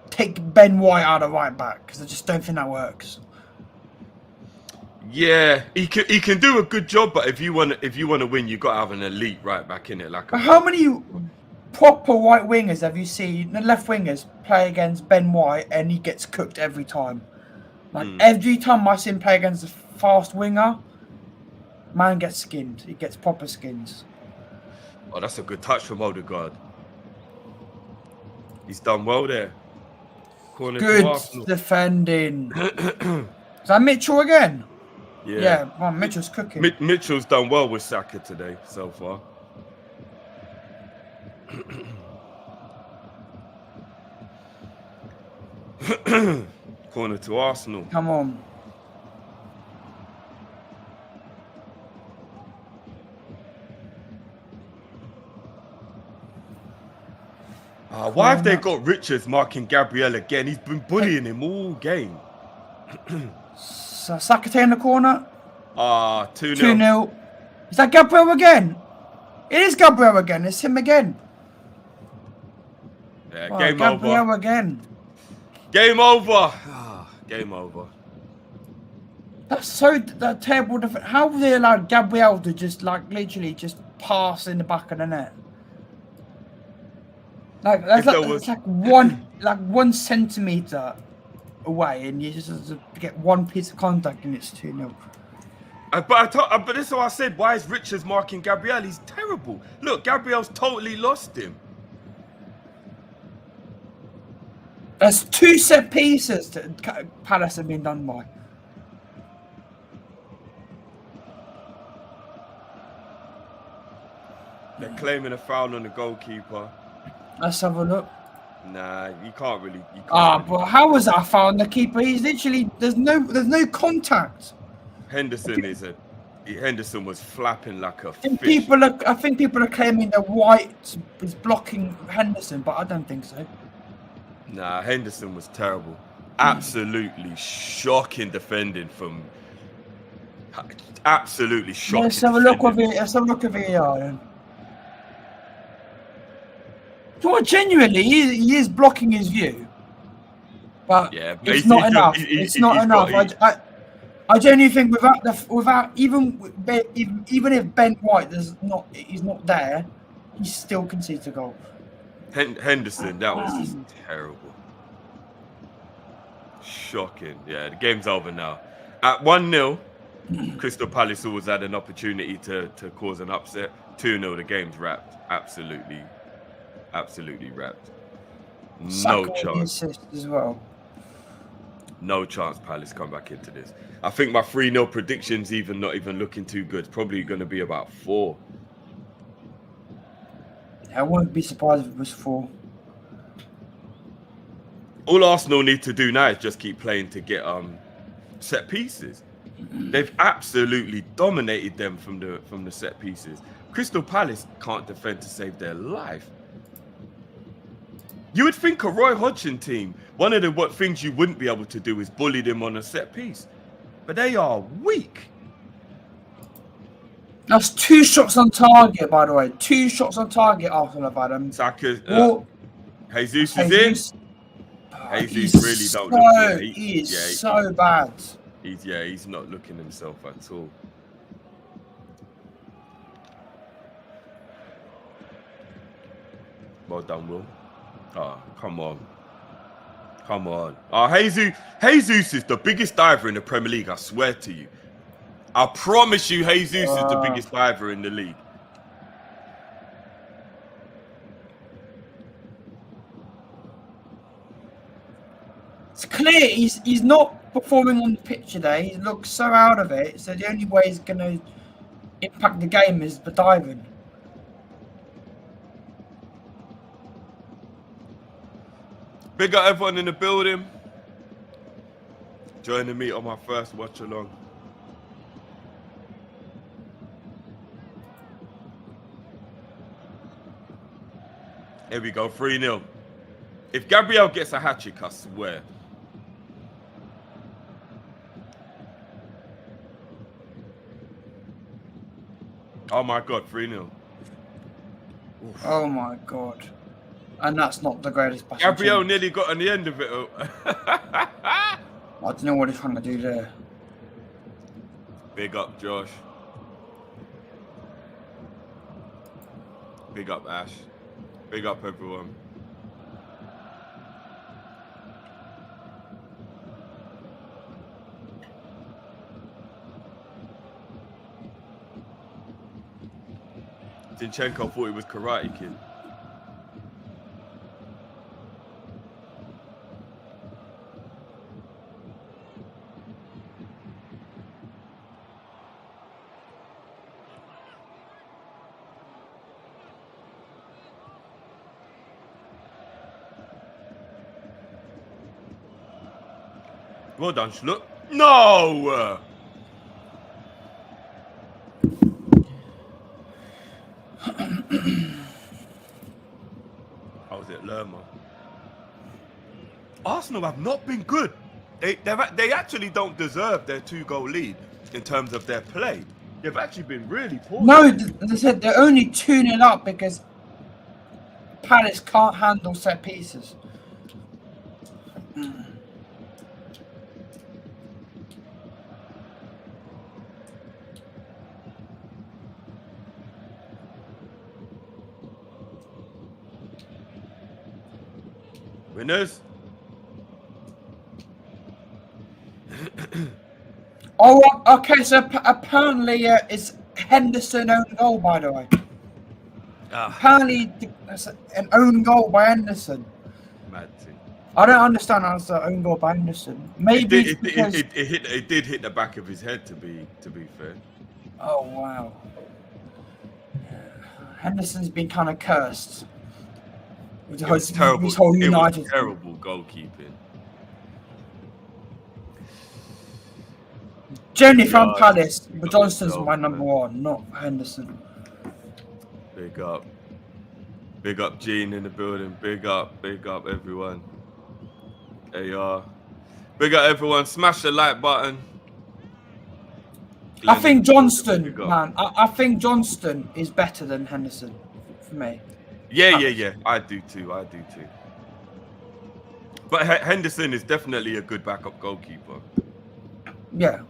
take Ben White out of right back because I just don't think that works. Yeah, he can do a good job, but if you want to win, you got to have an elite right back in it. Like, But how many proper right wingers have you seen? The left wingers play against Ben White and he gets cooked every time. Like every time I see him play against a fast winger, man gets skinned. He gets proper skins. Oh, that's a good touch from Odegaard. He's done well there. Corner to Good Arsenal. defending. Is that Mitchell again? Yeah. Well, Mitchell's cooking. Mitchell's done well with Saka today so far. Corner to Arsenal. Come on. Why have they got Richards marking Gabriel again? He's been bullying him all game. Saka in the corner. 2-0. 2-0. Is that Gabriel again? It is Gabriel again. It's him again. Yeah, Oh, game Gabriel over. again. Game over. Game over. That's so terrible. How have they allowed Gabriel to just literally just pass in the back of the net? It's like 1 centimeter away, and you just have to get one piece of contact, and it's 2-0. But this is what I said. Why is Richards marking Gabriel? He's terrible. Look, Gabriel's totally lost him. There's 2 set pieces that Palace have been done by. They're claiming a foul on the goalkeeper. Let's have a look. Nah, you can't really. But how was that foul on the keeper? He's literally there's no contact. Henderson Henderson was flapping like a fish. I think people are claiming that White is blocking Henderson, but I don't think so. Nah, Henderson was terrible. Absolutely shocking defending from. Absolutely shocking. Let's have a look at VAR then. Well, genuinely, he is blocking his view, but Yeah, it's not enough. It's not enough. I genuinely think even if Ben White he's not there, he still concedes a goal. Henderson, that was just terrible. Shocking. Yeah, the game's over now. At 1-0, Crystal Palace always had an opportunity to cause an upset. 2-0, the game's wrapped. Absolutely wrapped. No chance. As well. No chance Palace come back into this. I think my 3-0 prediction's not even looking too good. It's probably going to be about 4. I wouldn't be surprised if it was 4. All Arsenal need to do now is just keep playing to get set pieces. They've absolutely dominated them from the set pieces. Crystal Palace can't defend to save their life. You would think a Roy Hodgson team, one of the things you wouldn't be able to do is bully them on a set piece. But they are weak. That's 2 shots on target, by the way. 2 shots on target after the bottom. Saka, Jesus is in. Jesus really don't look good. He is so bad. He's not looking himself at all. Well done, Will. Oh, come on. Oh, Jesus is the biggest diver in the Premier League, I swear to you. I promise you, Jesus is the biggest diver in the league. It's clear he's not performing on the pitch today. He looks so out of it. So the only way he's going to impact the game is the diving. Big up everyone in the building. Joining me on my first watch along. Here we go, 3-0. If Gabriel gets a hat-trick, I swear. Oh my God, 3-0. Oh my God. And that's not the greatest pass. Gabriel nearly got on the end of it. I don't know what he's trying to do there. Big up, Josh. Big up, Ash. Big up, everyone. Zinchenko thought it was Karate Kid. Well done, Schluck. No! How was it, Lerma? Arsenal have not been good. They actually don't deserve their 2-goal lead in terms of their play. They've actually been really poor. No, they said they're only 2-0 up because Palace can't handle set pieces. Winners. Oh, okay. So apparently, it's Henderson own goal. By the way, apparently that's an own goal by Henderson. Mad thing. I don't understand how it's an own goal by Henderson. Maybe it did hit the back of his head. To be fair. Oh wow. Henderson's been kind of cursed. It was terrible. His whole United. It was terrible goalkeeping. Generally from Palace, but Johnston's my number 1, not Henderson. Big up. Big up Gene in the building. Big up everyone. AR. Big up everyone. Smash the like button. I think Johnston, man. I think Johnston is better than Henderson for me. Yeah. I do too. But Henderson is definitely a good backup goalkeeper. Yeah.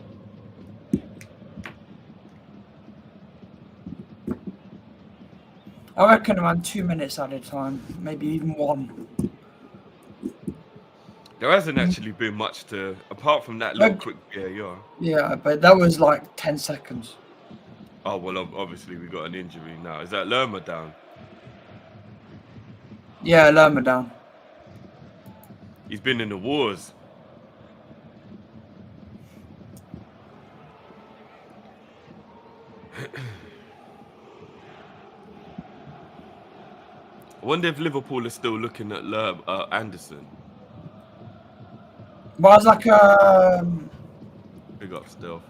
I reckon around 2 minutes at a time, maybe even 1. There hasn't actually been much to, apart from that little quick VAR. Yeah, but that was like 10 seconds. Oh, well, obviously we got an injury now. Is that Lerma down? Yeah, Lerma down. He's been in the wars. I wonder if Liverpool are still looking at Anderson. But I was like, Big up still.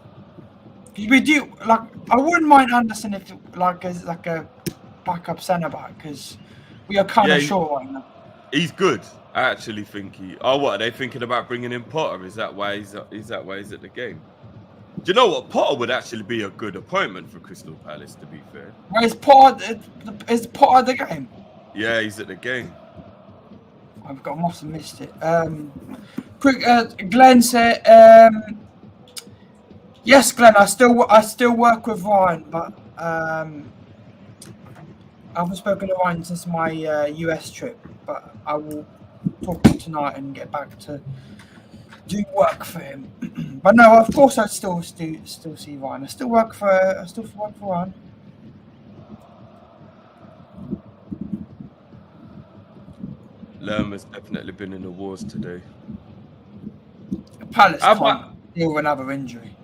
we do like. I wouldn't mind Anderson if like as like a backup centre back because we are kind of short right now. He's good. I actually think he. Oh, what are they thinking about bringing in Potter? Is that why he's at the game? Do you know what? Potter would actually be a good appointment for Crystal Palace. To be fair, Is Potter the game? Yeah, he's at the game. Must have missed it. Quick, Glenn said, yes, Glenn. I still work with Ryan, but I haven't spoken to Ryan since my US trip. But I will talk to him tonight and get back to do work for him. But no, of course I still see Ryan. I still work for Ryan. Lerma's definitely been in the wars today. Palace can't deal with another injury.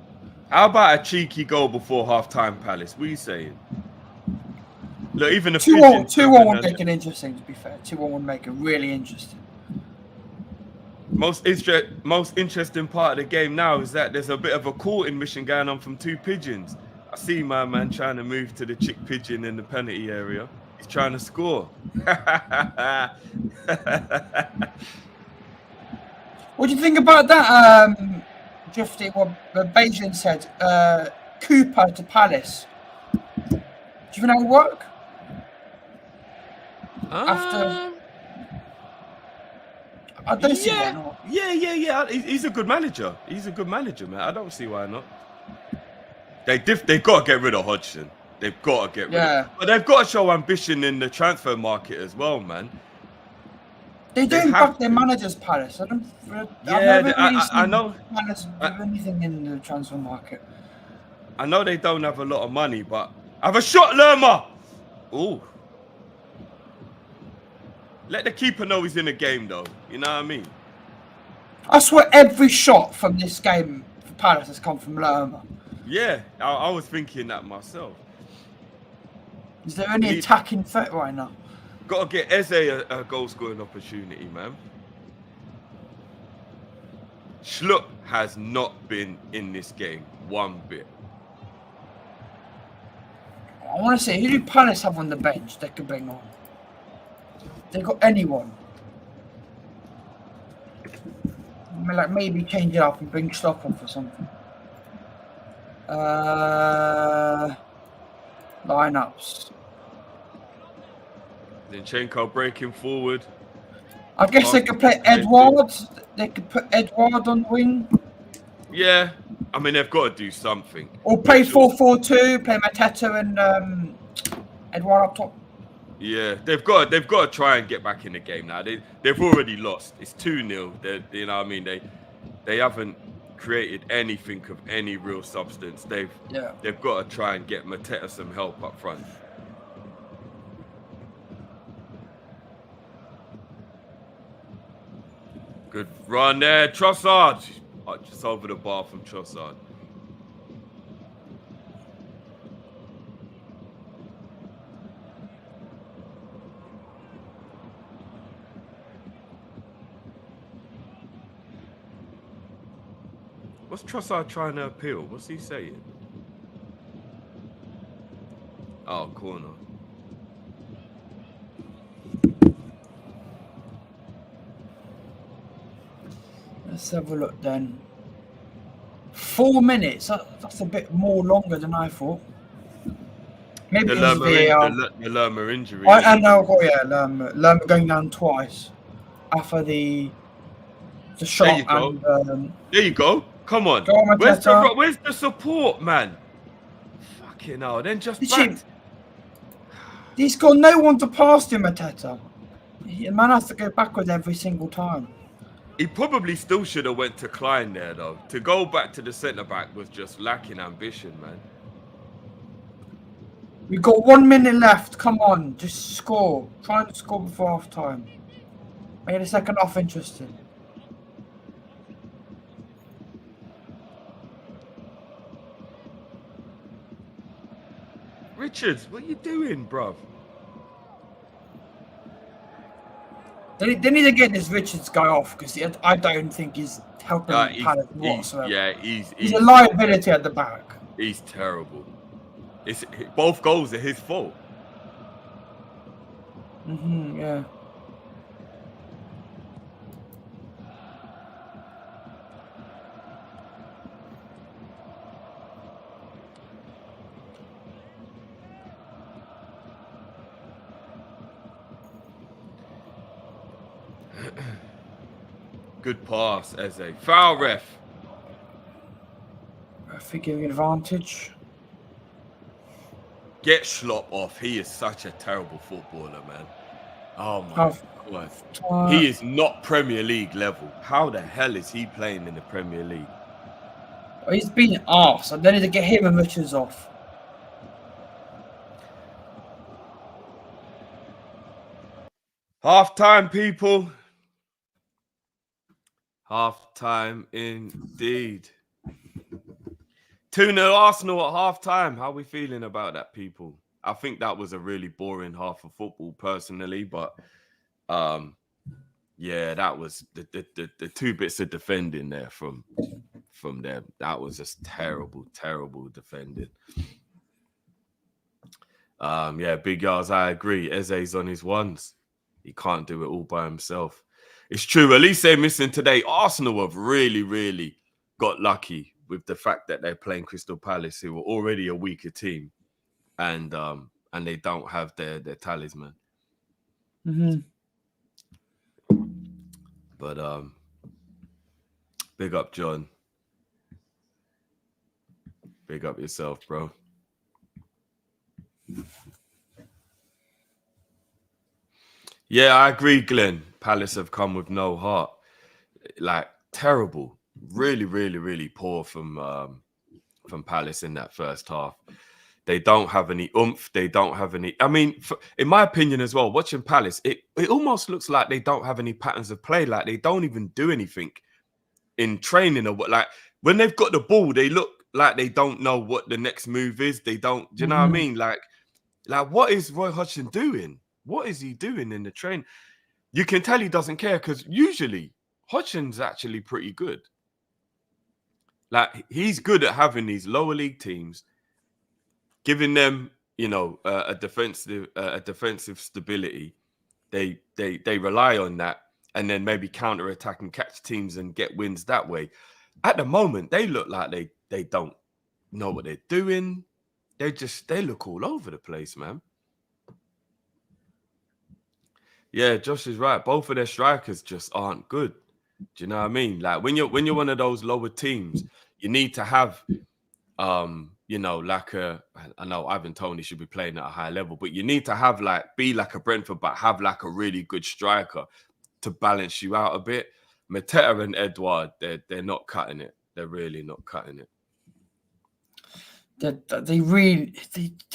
How about a cheeky goal before half-time, Palace? What are you saying? Look, even the 2-1 would make it interesting, to be fair. 2-1 would make it really interesting. Most interesting part of the game now is that there's a bit of a courting mission going on from 2 pigeons. I see my man trying to move to the chick pigeon in the penalty area. He's trying to score. What do you think about that, Drifty? What Beijing said, Cooper to Palace. Do you think that would work? After, I don't see why not. Yeah. He's a good manager. He's a good manager, man. I don't see why not. They've got to get rid of Hodgson. They've got to get rid of him. But they've got to show ambition in the transfer market as well, man. They don't back their managers, Palace. I know. Palace do anything in the transfer market. I know they don't have a lot of money, but have a shot, Lerma. Ooh. Let the keeper know he's in the game, though. You know what I mean? I swear every shot from this game for Palace has come from Lerma. Yeah, I was thinking that myself. Is there any attacking threat right now? Got to get Eze a goal-scoring opportunity, man. Schlupp has not been in this game one bit. I want to say, who do Palace have on the bench they could bring on? They got anyone? I mean, like maybe change it up and bring Schlupp on for something. Lineups. Zinchenko breaking forward. I guess they could play Edward. They could put Edward on wing. Yeah, I mean they've got to do something. Or play 4-4-2. Play Mateta and Edward up top. Yeah, they've got to try and get back in the game now. They've already lost. It's 2-0. You know what I mean? They haven't created anything of any real substance. They've got to try and get Mateta some help up front. Good run there, Trossard. Oh, just over the bar from Trossard. What's Trossard trying to appeal? What's he saying? Oh, corner. Let's have a look then. 4 minutes. That's a bit more longer than I thought. Maybe the it was the VAR. Lerma injury. I know. Oh yeah, Lerma going down twice after the There shot you go. and There you go. Come on. go on, Mateta. Where's the support, man? Fucking hell. Then just Literally, back. he's got no one to pass to Mateta. The man has to go backwards every single time. He probably still should have went to Klein there, though. To go back to the centre-back was just lacking ambition, man. We've got 1 minute left. Come on, just score. Try and score before half time. Make the second half interesting. Richards, what are you doing, bruv? They need to get this Richards guy off because I don't think he's helping Palace whatsoever. He's a liability at the back. He's terrible. Both goals are his fault. Yeah. Good pass, Eze. Foul, ref. Referee giving advantage. Get Schlopp off. He is such a terrible footballer, man. Oh my God. He is not Premier League level. How the hell is he playing in the Premier League? He's been arse. And they need to get him and Richards off. Half time, people. Half time indeed. 2-0 Arsenal at half time. How are we feeling about that, people? I think that was a really boring half of football personally, but yeah, that was the 2 bits of defending there from them. That was just terrible defending. Yeah, Big Yards, I agree. Eze's on his ones. He can't do it all by himself. It's true. At least they're missing today. Arsenal have really got lucky with the fact that they're playing Crystal Palace, who were already a weaker team, and they don't have their talisman. But big up, John. Big up yourself, bro. Yeah, I agree, Glenn. Palace have come with no heart. Like, terrible. Really poor from Palace in that first half. They don't have any oomph. They don't have any... I mean, in my opinion as well, watching Palace, it almost looks like they don't have any patterns of play. Like, they don't even do anything in training. Or like, when they've got the ball, they look like they don't know what the next move is. They don't... Do you know what I mean? Like, what is Roy Hodgson doing? What is he doing in the train? You can tell he doesn't care because usually Hodgson's actually pretty good. Like, he's good at having these lower league teams, giving them, you know, a defensive stability. They rely on that, and then maybe counter-attack and catch teams and get wins that way. At the moment, they look like they don't know what they're doing. They look all over the place, man. Yeah, Josh is right. Both of their strikers just aren't good. Do you know what I mean? Like, when you're one of those lower teams, you need to have, you know, like I know Ivan Toney should be playing at a high level, but you need to have be like a Brentford, but have like a really good striker to balance you out a bit. Mateta and Edouard, they're not cutting it. They're really not cutting it. They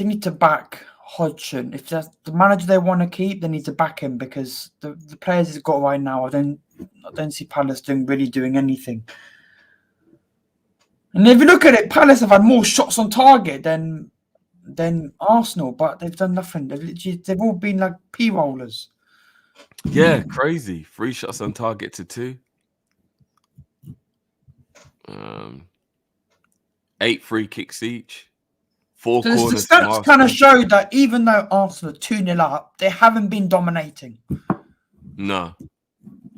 need to back Hodgson. If that's the manager they want to keep, they need to back him because the players he's got right now, I don't see Palace doing anything. And if you look at it, Palace have had more shots on target than Arsenal, but they've done nothing. They've all been like p-rollers. Yeah, crazy. 3 shots on target to 2. 8 free kicks each. 4 corners. The stats kind of show that even though Arsenal are 2-0 up, they haven't been dominating. No.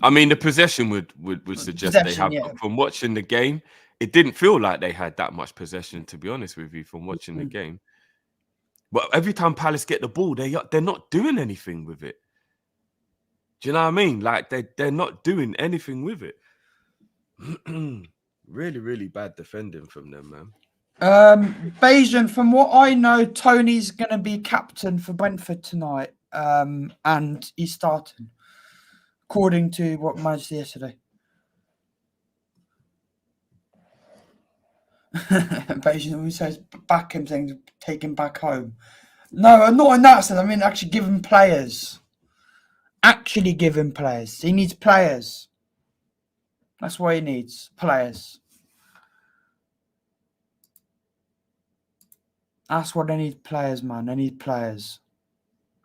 I mean, the possession would suggest they have. Yeah. But from watching the game, it didn't feel like they had that much possession, to be honest with you, from watching the game. But every time Palace get the ball, they're not doing anything with it. Do you know what I mean? Like they're not doing anything with it. Really, really bad defending from them, man. Bajan, from what I know, Tony's going to be captain for Brentford tonight, and he's starting, according to what managed yesterday. Bajan always says back him, saying take him back home. No, not in that sense. I mean, actually give him players. Actually give him players. He needs players. That's what he needs, players. That's what they need, players, man. They need players.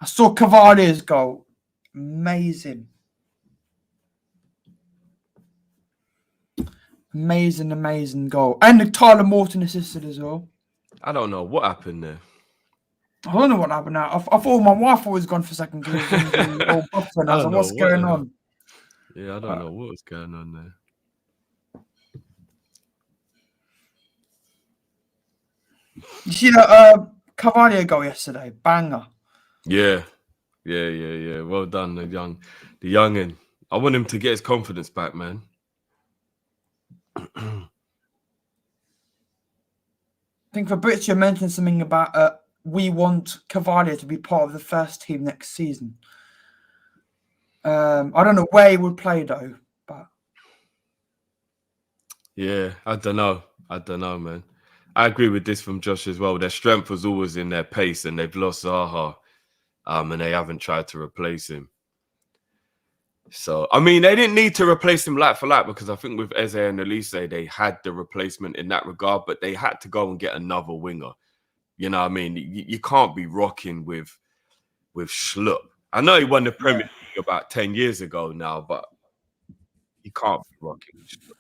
I saw Cavalia's goal. Amazing. Amazing goal. And Tyler Morton assisted as well. I don't know what happened there. I don't know what happened now. I thought my wife was gone for a second. I was like, what's going on? Yeah, I don't know what was going on there. You see that Cavalia goal yesterday? Banger. Yeah. Well done, the youngin. I want him to get his confidence back, man. I think Fabrizio mentioned something about we want Cavalia to be part of the first team next season. I don't know where he would play though, but yeah, I don't know, man. I agree with this from Josh as well. Their strength was always in their pace, and they've lost Zaha, and they haven't tried to replace him. So, I mean, they didn't need to replace him like for like, because I think with Eze and Elise, they had the replacement in that regard, but they had to go and get another winger. You know what I mean? You can't be rocking with Schlupp. I know he won the Premier League about 10 years ago now, but you can't be rocking with Schlupp.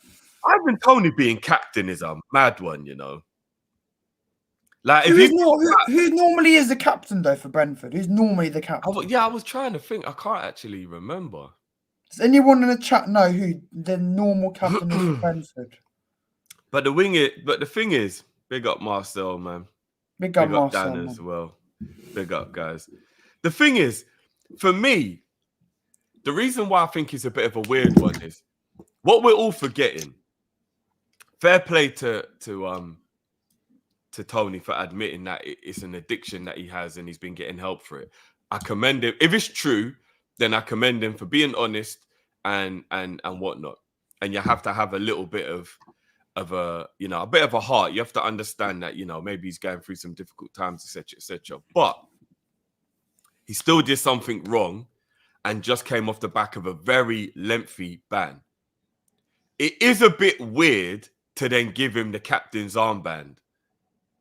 Ivan Toney being captain is a mad one, you know. Like, who normally is the captain though for Brentford? Who's normally the captain? I was trying to think. I can't actually remember. Does anyone in the chat know who the normal captain is for Brentford? But the thing is, big up Marcel, man. Big up Marcel, Dan as well. Big up, guys. The thing is, for me, the reason why I think it's a bit of a weird one is what we're all forgetting. Fair play to Tony for admitting that it's an addiction that he has and he's been getting help for it. I commend him. If it's true, then I commend him for being honest and whatnot. And you have to have a little bit of a bit of a heart. You have to understand that, maybe he's going through some difficult times, etc. But he still did something wrong and just came off the back of a very lengthy ban. It is a bit weird to then give him the captain's armband.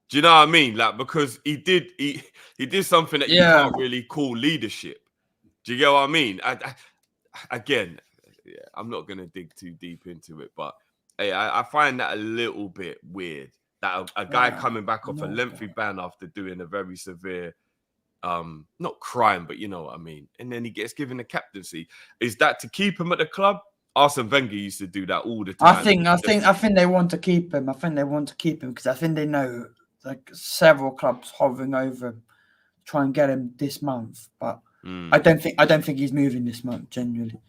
Do you know what I mean? Like, because he did something that you can't really call leadership. Do you get what I mean? I'm not going to dig too deep into it, but I find that a little bit weird that a guy coming back off a lengthy ban after doing a very severe, not crime, but you know what I mean. And then he gets given the captaincy. Is that to keep him at the club? Arsene Wenger used to do that all the time. I think they want to keep him. I think they want to keep him because I think they know like several clubs hovering over him, try and get him this month. But I don't think he's moving this month. Genuinely,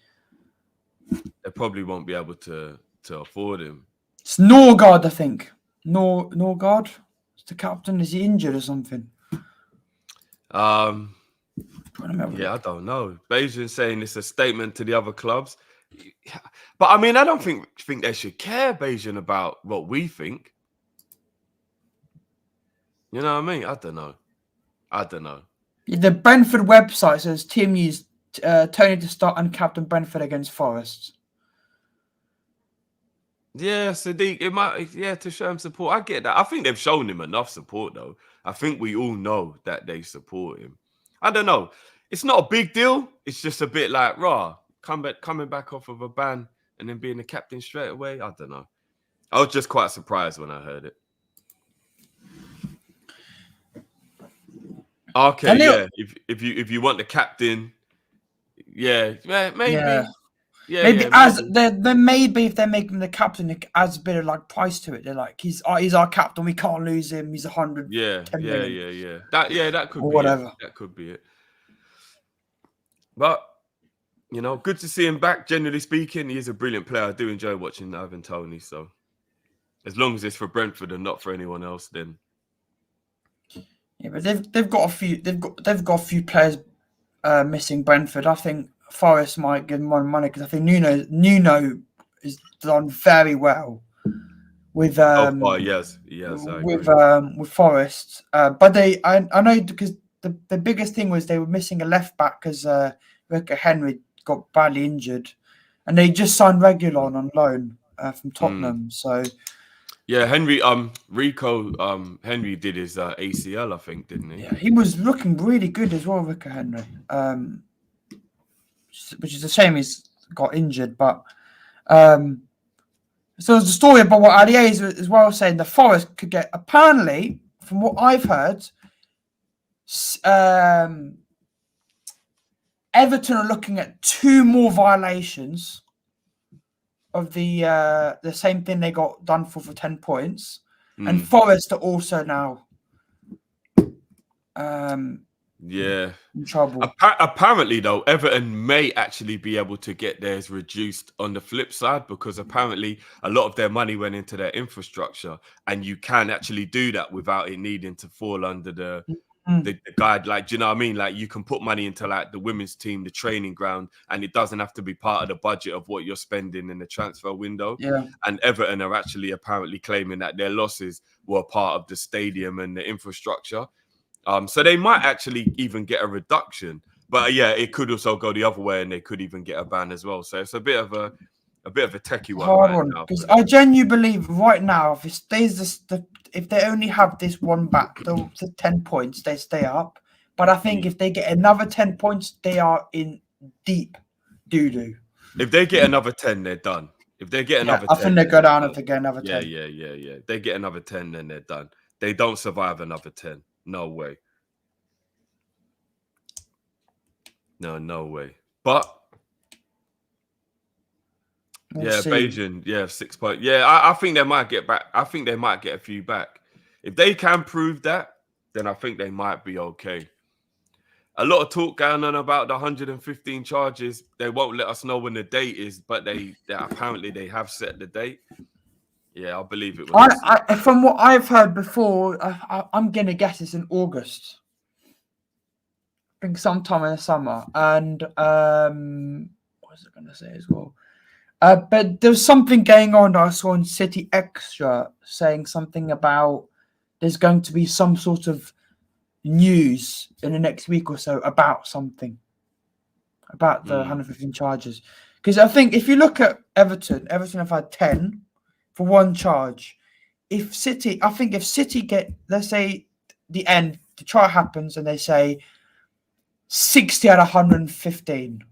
they probably won't be able to afford him. It's Norgard, I think. Norgard, is the captain. Is he injured or something? I don't know. Bajan's saying it's a statement to the other clubs. But I mean, I don't think they should care, Bajan, about what we think. You know what I mean? I don't know. The Brentford website says Tim used Tony to start and captain Brentford against Forest. Yeah, Sadiq, it might, to show him support. I get that. I think they've shown him enough support, though. I think we all know that they support him. I don't know. It's not a big deal. It's just a bit like, coming back off of a ban and then being the captain straight away. I don't know. I was just quite surprised when I heard it. Okay, if you want the captain, maybe. maybe then maybe if they make him the captain, it adds a bit of like price to it. They're like, he's our captain, we can't lose him. He's 110 million. That could or be whatever. That could be it. But good to see him back. Generally speaking, he is a brilliant player. I do enjoy watching Ivan Toney. So as long as it's for Brentford and not for anyone else, then yeah. But they've got a few players missing Brentford. I think Forest might give more money because I think Nuno is done very well with yes, with Forest. But I know because the biggest thing was they were missing a left back because Rico Henry got badly injured, and they just signed Reguilon on loan from Tottenham. So yeah, Henry Henry did his ACL, I think, didn't he? Yeah, he was looking really good as well, Rico Henry. Which is a shame he's got injured, but so there's a story about what Ali is as well saying the Forest could get, apparently, from what I've heard, Everton are looking at 2 more violations of the same thing they got done for 10 points, and Forest are also now in trouble. Apparently, though, Everton may actually be able to get theirs reduced on the flip side because apparently a lot of their money went into their infrastructure, and you can actually do that without it needing to fall under the guide. Like, do you know what I mean? Like, you can put money into like the women's team, the training ground, and it doesn't have to be part of the budget of what you're spending in the transfer window. Yeah. And Everton are actually apparently claiming that their losses were part of the stadium and the infrastructure. So they might actually even get a reduction, but yeah, it could also go the other way, and they could even get a ban as well. So it's a bit of a techie one right now. Because I genuinely believe right now, if it stays if they only have this one back, the 10 points, they stay up. But I think if they get another 10 points, they are in deep doo-doo. If they get another 10, they're done. If they get another 10, I think they go down if they get another 10. Yeah. If they get another 10, then they're done. They don't survive another 10. No way. No way. But we'll see. Beijing, 6 points. Yeah, I think they might get back. I think they might get a few back. If they can prove that, then I think they might be okay. A lot of talk going on about the 115 charges. They won't let us know when the date is, but they apparently they have set the date. Yeah, I believe it. From what I've heard before, I'm gonna guess it's in August. I think sometime in the summer. And what was I gonna say as well? But there's something going on. I saw on City Extra saying something about there's going to be some sort of news in the next week or so about something about the 115 charges. Because I think if you look at Everton have had 10 for one charge. If City get, let's say the end, the trial happens and they say 60 out of 115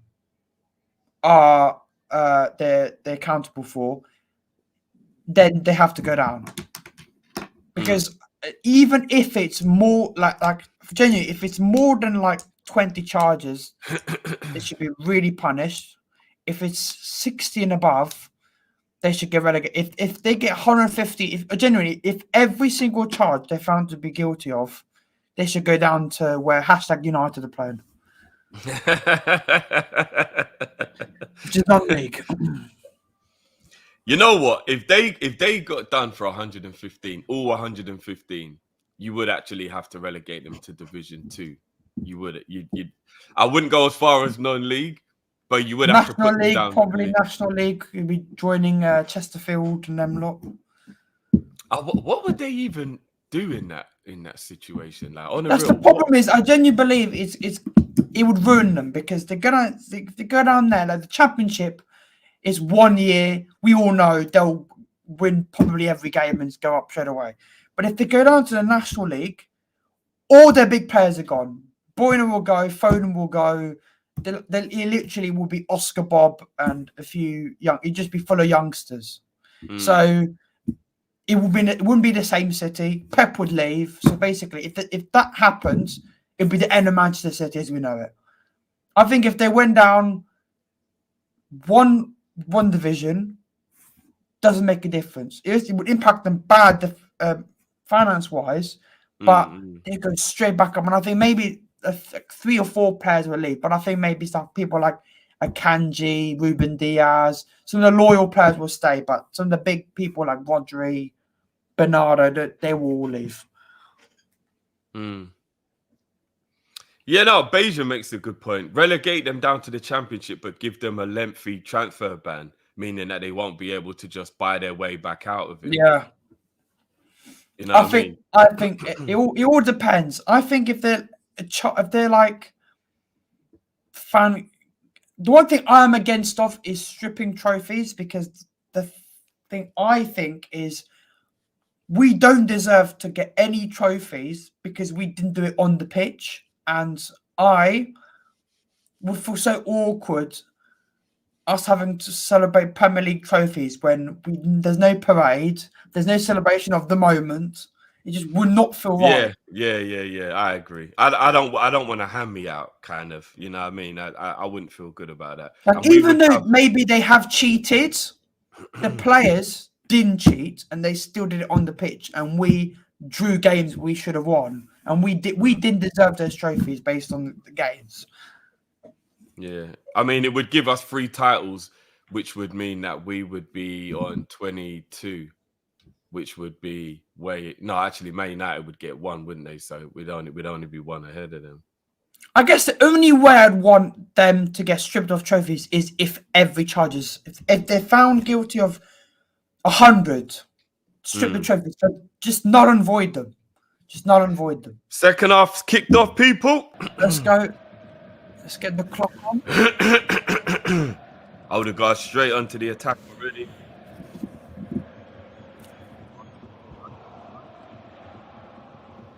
are they're accountable for, then they have to go down. Because even if it's more like genuinely, if it's more than like 20 charges, they should be really punished. If it's 60 and above, they should get relegated. If they get 150, if every single charge they're found to be guilty of, they should go down to where #United are playing. Which is not league. You know what? If they got done for 115, all 115, you would actually have to relegate them to Division 2. You would. I wouldn't go as far as non-league, but you would have to put them down. Probably National League. You'd be joining Chesterfield and them lot. What would they even do in that situation? Like, that's the problem. Is I genuinely believe it would ruin them because they go down there. Like the Championship is 1 year. We all know they'll win probably every game and go up straight away. But if they go down to the National League, all their big players are gone. Boyner will go. Foden will go. It literally will be Oscar Bob and a few young. It'd just be full of youngsters. So it wouldn't be the same City. Pep would leave. So basically, if that happens, it'd be the end of Manchester City as we know it. I think if they went down, one division doesn't make a difference. It would impact them bad finance-wise, but they go straight back up. And I think maybe 3 or 4 players will leave, but I think maybe some people like Akanji, Ruben Diaz, some of the loyal players will stay, but some of the big people like Rodri, Bernardo, they will all leave. Yeah, no, Beja makes a good point. Relegate them down to the championship, but give them a lengthy transfer ban, meaning that they won't be able to just buy their way back out of it. Yeah. You know what I think it all depends. I think if they're like fan, the one thing I am against is stripping trophies, because the thing I think is we don't deserve to get any trophies because we didn't do it on the pitch, and I would feel so awkward us having to celebrate Premier League trophies when there's no parade, there's no celebration of the moment. It just would not feel right. Yeah. I agree. I don't want to hand me out, kind of. You know what I mean? I wouldn't feel good about that. Like, even though maybe they have cheated, the players didn't cheat and they still did it on the pitch, and we drew games we should have won, and we didn't deserve those trophies based on the games. Yeah, I mean, it would give us 3 titles, which would mean that we would be on 22, which would be Man United would get 1, wouldn't they? So we'd only be 1 ahead of them. I guess the only way I'd want them to get stripped of trophies is if every charges, if they're found guilty of 100, strip the trophies, but just null and void them. Just null and void them. Second half's kicked off, people. Let's go. Let's get the clock on. I would have gone straight onto the attack already.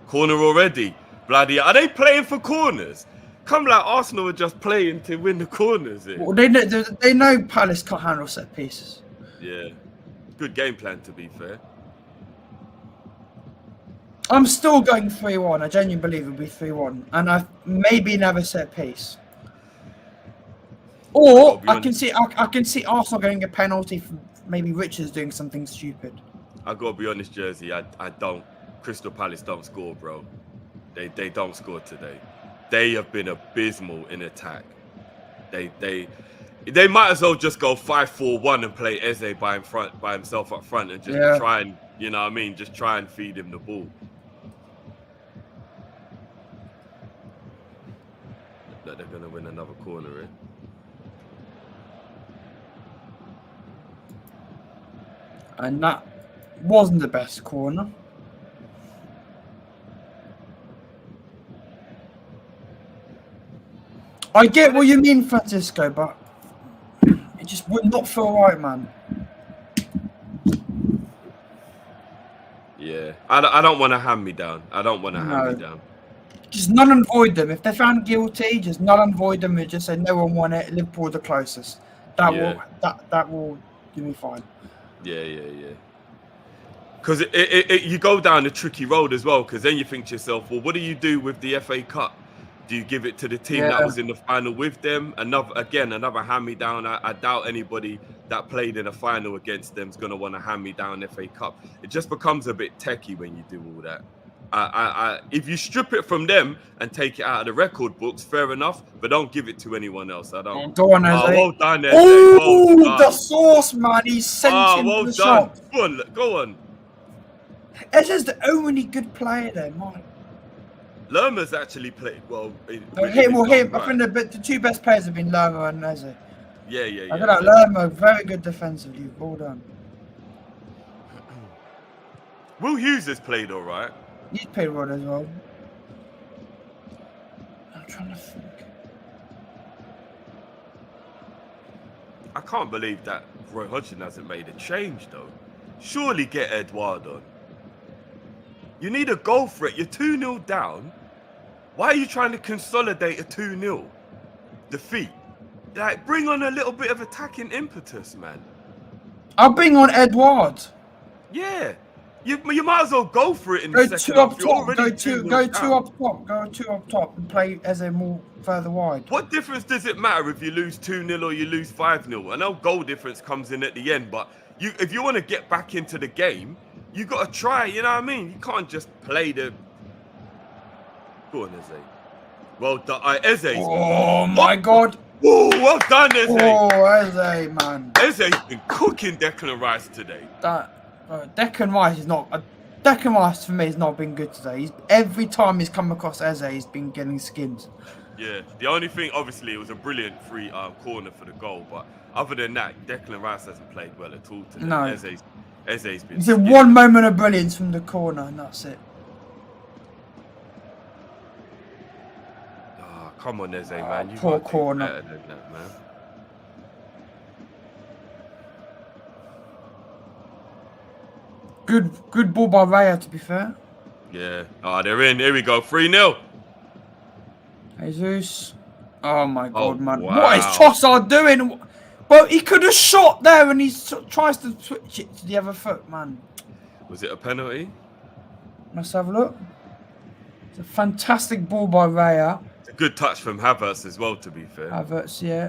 Corner already. Bloody, are they playing for corners? Come like Arsenal are just playing to win the corners. Well, they know Palace can't handle set pieces. Yeah. Good game plan, to be fair. I'm still going 3-1. I genuinely believe it'll be 3-1. And I maybe never set piece. Or I can see Arsenal getting a penalty from maybe Richards doing something stupid. I gotta be honest, Jersey. I don't. Crystal Palace don't score, bro. They don't score today. They have been abysmal in attack. They might as well just go 5-4-1 and play Eze by himself up front and just try and, you know what I mean, just try and feed him the ball. That they're gonna win another corner, eh? And that wasn't the best corner. I get what you mean, Francisco, but it just would not feel right, man. Yeah, I don't want to hand me down. I don't want to hand me down. Just null and void them. If they're found guilty, just null and void them and just say no one won it. Liverpool the closest. That will give me fine. Yeah. Because you go down a tricky road as well. Because then you think to yourself, well, what do you do with the FA Cup? Do you give it to the team that was in the final with them? Another hand-me-down. I doubt anybody that played in a final against them is going to want to hand-me-down FA Cup. It just becomes a bit techie when you do all that. If you strip it from them and take it out of the record books, fair enough, but don't give it to anyone else. I don't. Go on, Eze. Well done, Eze. Oh, well the sauce, man. He's sent him well the done. shot. Go on. Eze's the only good player there, man. Lerma's actually played well. I think the 2 best players have been Lerma and Eze. Yeah. I feel like Lerma, very good defensively. Well done. Will Hughes has played all right. He's played well as well. I'm trying to think. I can't believe that Roy Hodgson hasn't made a change, though. Surely get Edouard on. You need a goal for it. You're 2-0 down. Why are you trying to consolidate a 2-0 defeat? Like, bring on a little bit of attacking impetus, man. I'll bring on Edouard. Yeah. You might as well go for it in Go the second two up half. You're top. already Go two 2-0 up top. Go two up top and play Eze more further wide. What difference does it matter if you lose 2-0 or you lose 5-0? I know goal difference comes in at the end, but if you want to get back into the game, you got to try. You know what I mean? You can't just play the. Go on, Eze. Well done, Eze. Oh my God! Oh, well done, Eze. Oh, Eze, man. Eze's been cooking Declan Rice today. Declan Rice is not. Declan Rice for me has not been good today. Every time he's come across Eze, he's been getting skinned. Yeah, the only thing, obviously, it was a brilliant free corner for the goal, but other than that, Declan Rice hasn't played well at all today. No. Eze's been. He's had one moment of brilliance from the corner, and that's it. Oh, come on, Eze, man. You poor got corner. better than that, man. Good ball by Raya, to be fair. Yeah. Oh, they're in. Here we go. 3-0. Jesus. Oh my God, man. Wow. What is Trossard doing? But he could have shot there and he tries to switch it to the other foot, man. Was it a penalty? Let's have a look. It's a fantastic ball by Raya. It's a good touch from Havertz as well, to be fair. Havertz, yeah.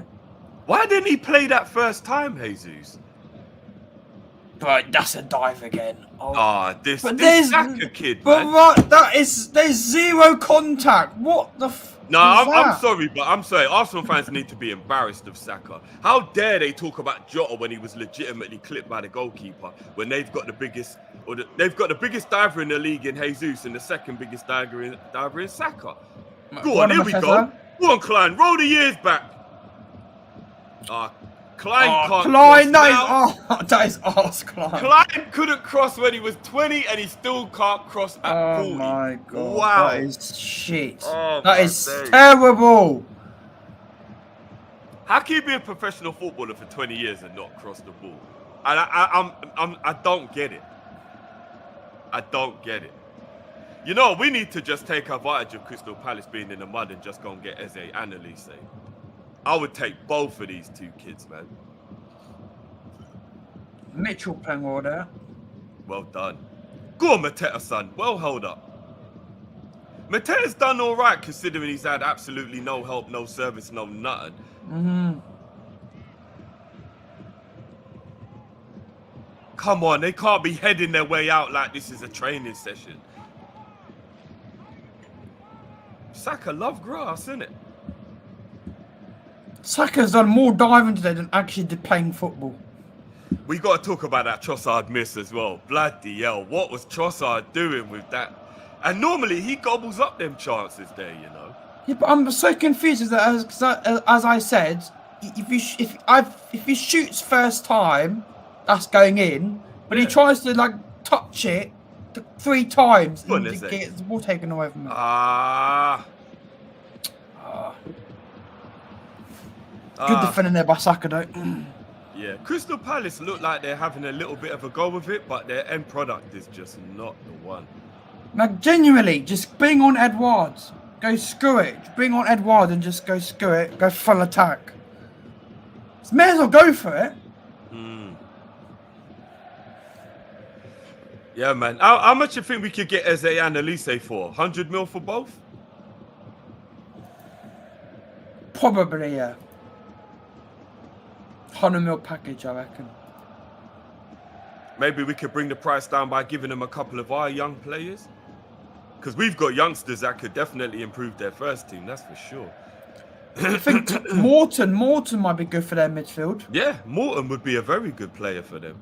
Why didn't he play that first time, Jesus? But that's a dive again. This Saka kid, but man. Right, there's zero contact. What the No, I'm sorry, but I'm sorry. Arsenal fans need to be embarrassed of Saka. How dare they talk about Jota when he was legitimately clipped by the goalkeeper when they've got the biggest, they've got the biggest diver in the league in Jesus and the second biggest diver in Saka. Go on, here we go. Go on, Klein. Roll the years back. Klein can't Klein, cross that is arse, Klein. Klein couldn't cross when he was 20 and he still can't cross at 40. Oh my God. Wow. That is shit. Oh, that is days. terrible. How can you be a professional footballer for 20 years and not cross the ball? I don't get it. I don't get it. You know, we need to just take advantage of Crystal Palace being in the mud and just go and get Eze and Elise. I would take both of these two kids, man. Mitchell playing well there. Well done. Go on, Mateta, son. Well held up. Mateta's done all right considering he's had absolutely no help, no service, no nothing. Come on, they can't be heading their way out like this is a training session. Saka love grass, innit? Saka's done more diving today than actually did playing football. We got to talk about that Trossard miss as well. Bloody hell, what was Trossard doing with that? And normally he gobbles up them chances there, you know. Yeah, but I'm so confused as I said, if he shoots first time, that's going in. But he tries to like touch it 3 times and he gets the ball taken away from him. Good defending there by Saka, though. Yeah, Crystal Palace look like they're having a little bit of a go with it, but their end product is just not the one. Now, genuinely, just bring on Edwards. Go screw it. Bring on Edwards and just go screw it. Go full attack. May as well go for it. Yeah, man. How much do you think we could get Eze and Elise for? 100 mil for both? Probably, yeah. 100 mil package, I reckon. Maybe we could bring the price down by giving them a couple of our young players. Because we've got youngsters that could definitely improve their first team, that's for sure. I think Morton might be good for their midfield. Yeah, Morton would be a very good player for them.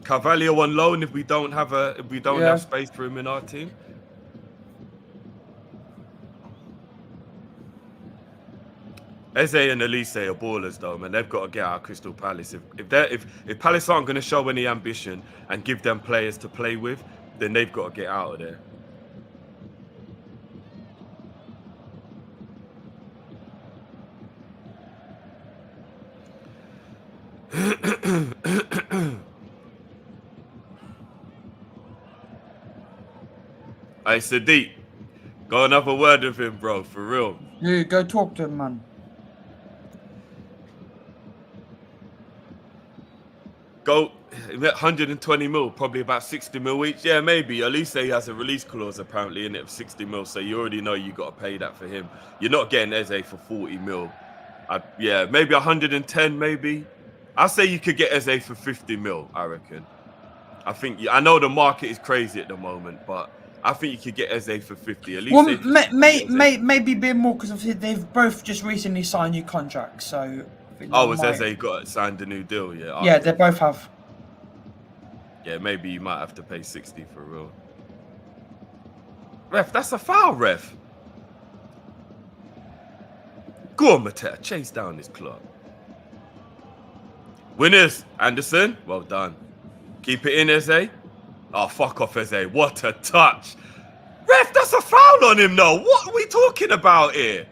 Carvalho on loan if we don't have have space for him in our team. Eze and Elise are ballers though, man. They've got to get out of Crystal Palace. If Palace aren't going to show any ambition and give them players to play with, then they've got to get out of there. Hey, Sadiq, got another word with him, bro, for real. Yeah, go talk to him, man. Go 120 mil, probably about 60 mil each. Yeah, maybe. Elise has a release clause apparently in it of 60 mil, so you already know you got to pay that for him. You're not getting Eze for 40 mil. Yeah, maybe 110, maybe. I say you could get Eze for 50 mil, I reckon. I know the market is crazy at the moment, but I think you could get Eze for 50. At least well, maybe a bit more because obviously they've both just recently signed new contracts. So I think has Eze got signed a new deal? Yeah. Okay. Yeah, they both have. Yeah, maybe you might have to pay 60 for real. Ref, that's a foul, ref. Go on, Mateta, chase down this clock. Winners, Anderson, well done. Keep it in, Eze. Oh, fuck off, Eze. What a touch. Ref, that's a foul on him, though. What are we talking about here?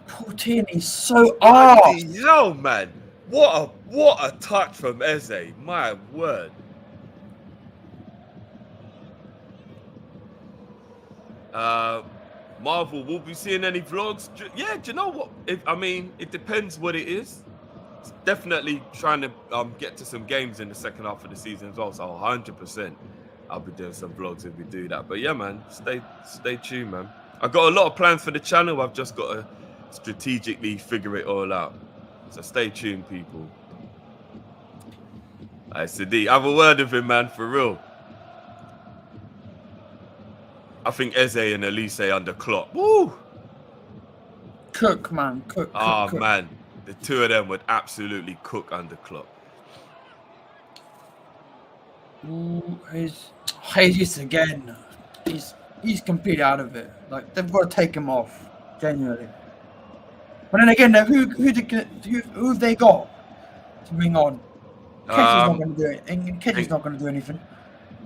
Portini's so arse. Hell, man. What a touch from Eze. My word. Marvel, will we seeing any vlogs? Yeah, do you know what? It depends what it is. It's definitely trying to get to some games in the second half of the season as well. So 100%, I'll be doing some vlogs if we do that. But yeah, man, stay tuned, man. I've got a lot of plans for the channel. I've just got to strategically figure it all out. So stay tuned, people. All right, Sadiq, have a word with him, man, for real. I think Eze and Elise under Klopp. Woo! Cook, man. Cook. Man. The two of them would absolutely cook under Klopp. Jesus again. He's completely out of it. Like, they've got to take him off. Genuinely. But then again, who have they got to bring on? Ketty's not going to do it. And Ketty's not going to do anything.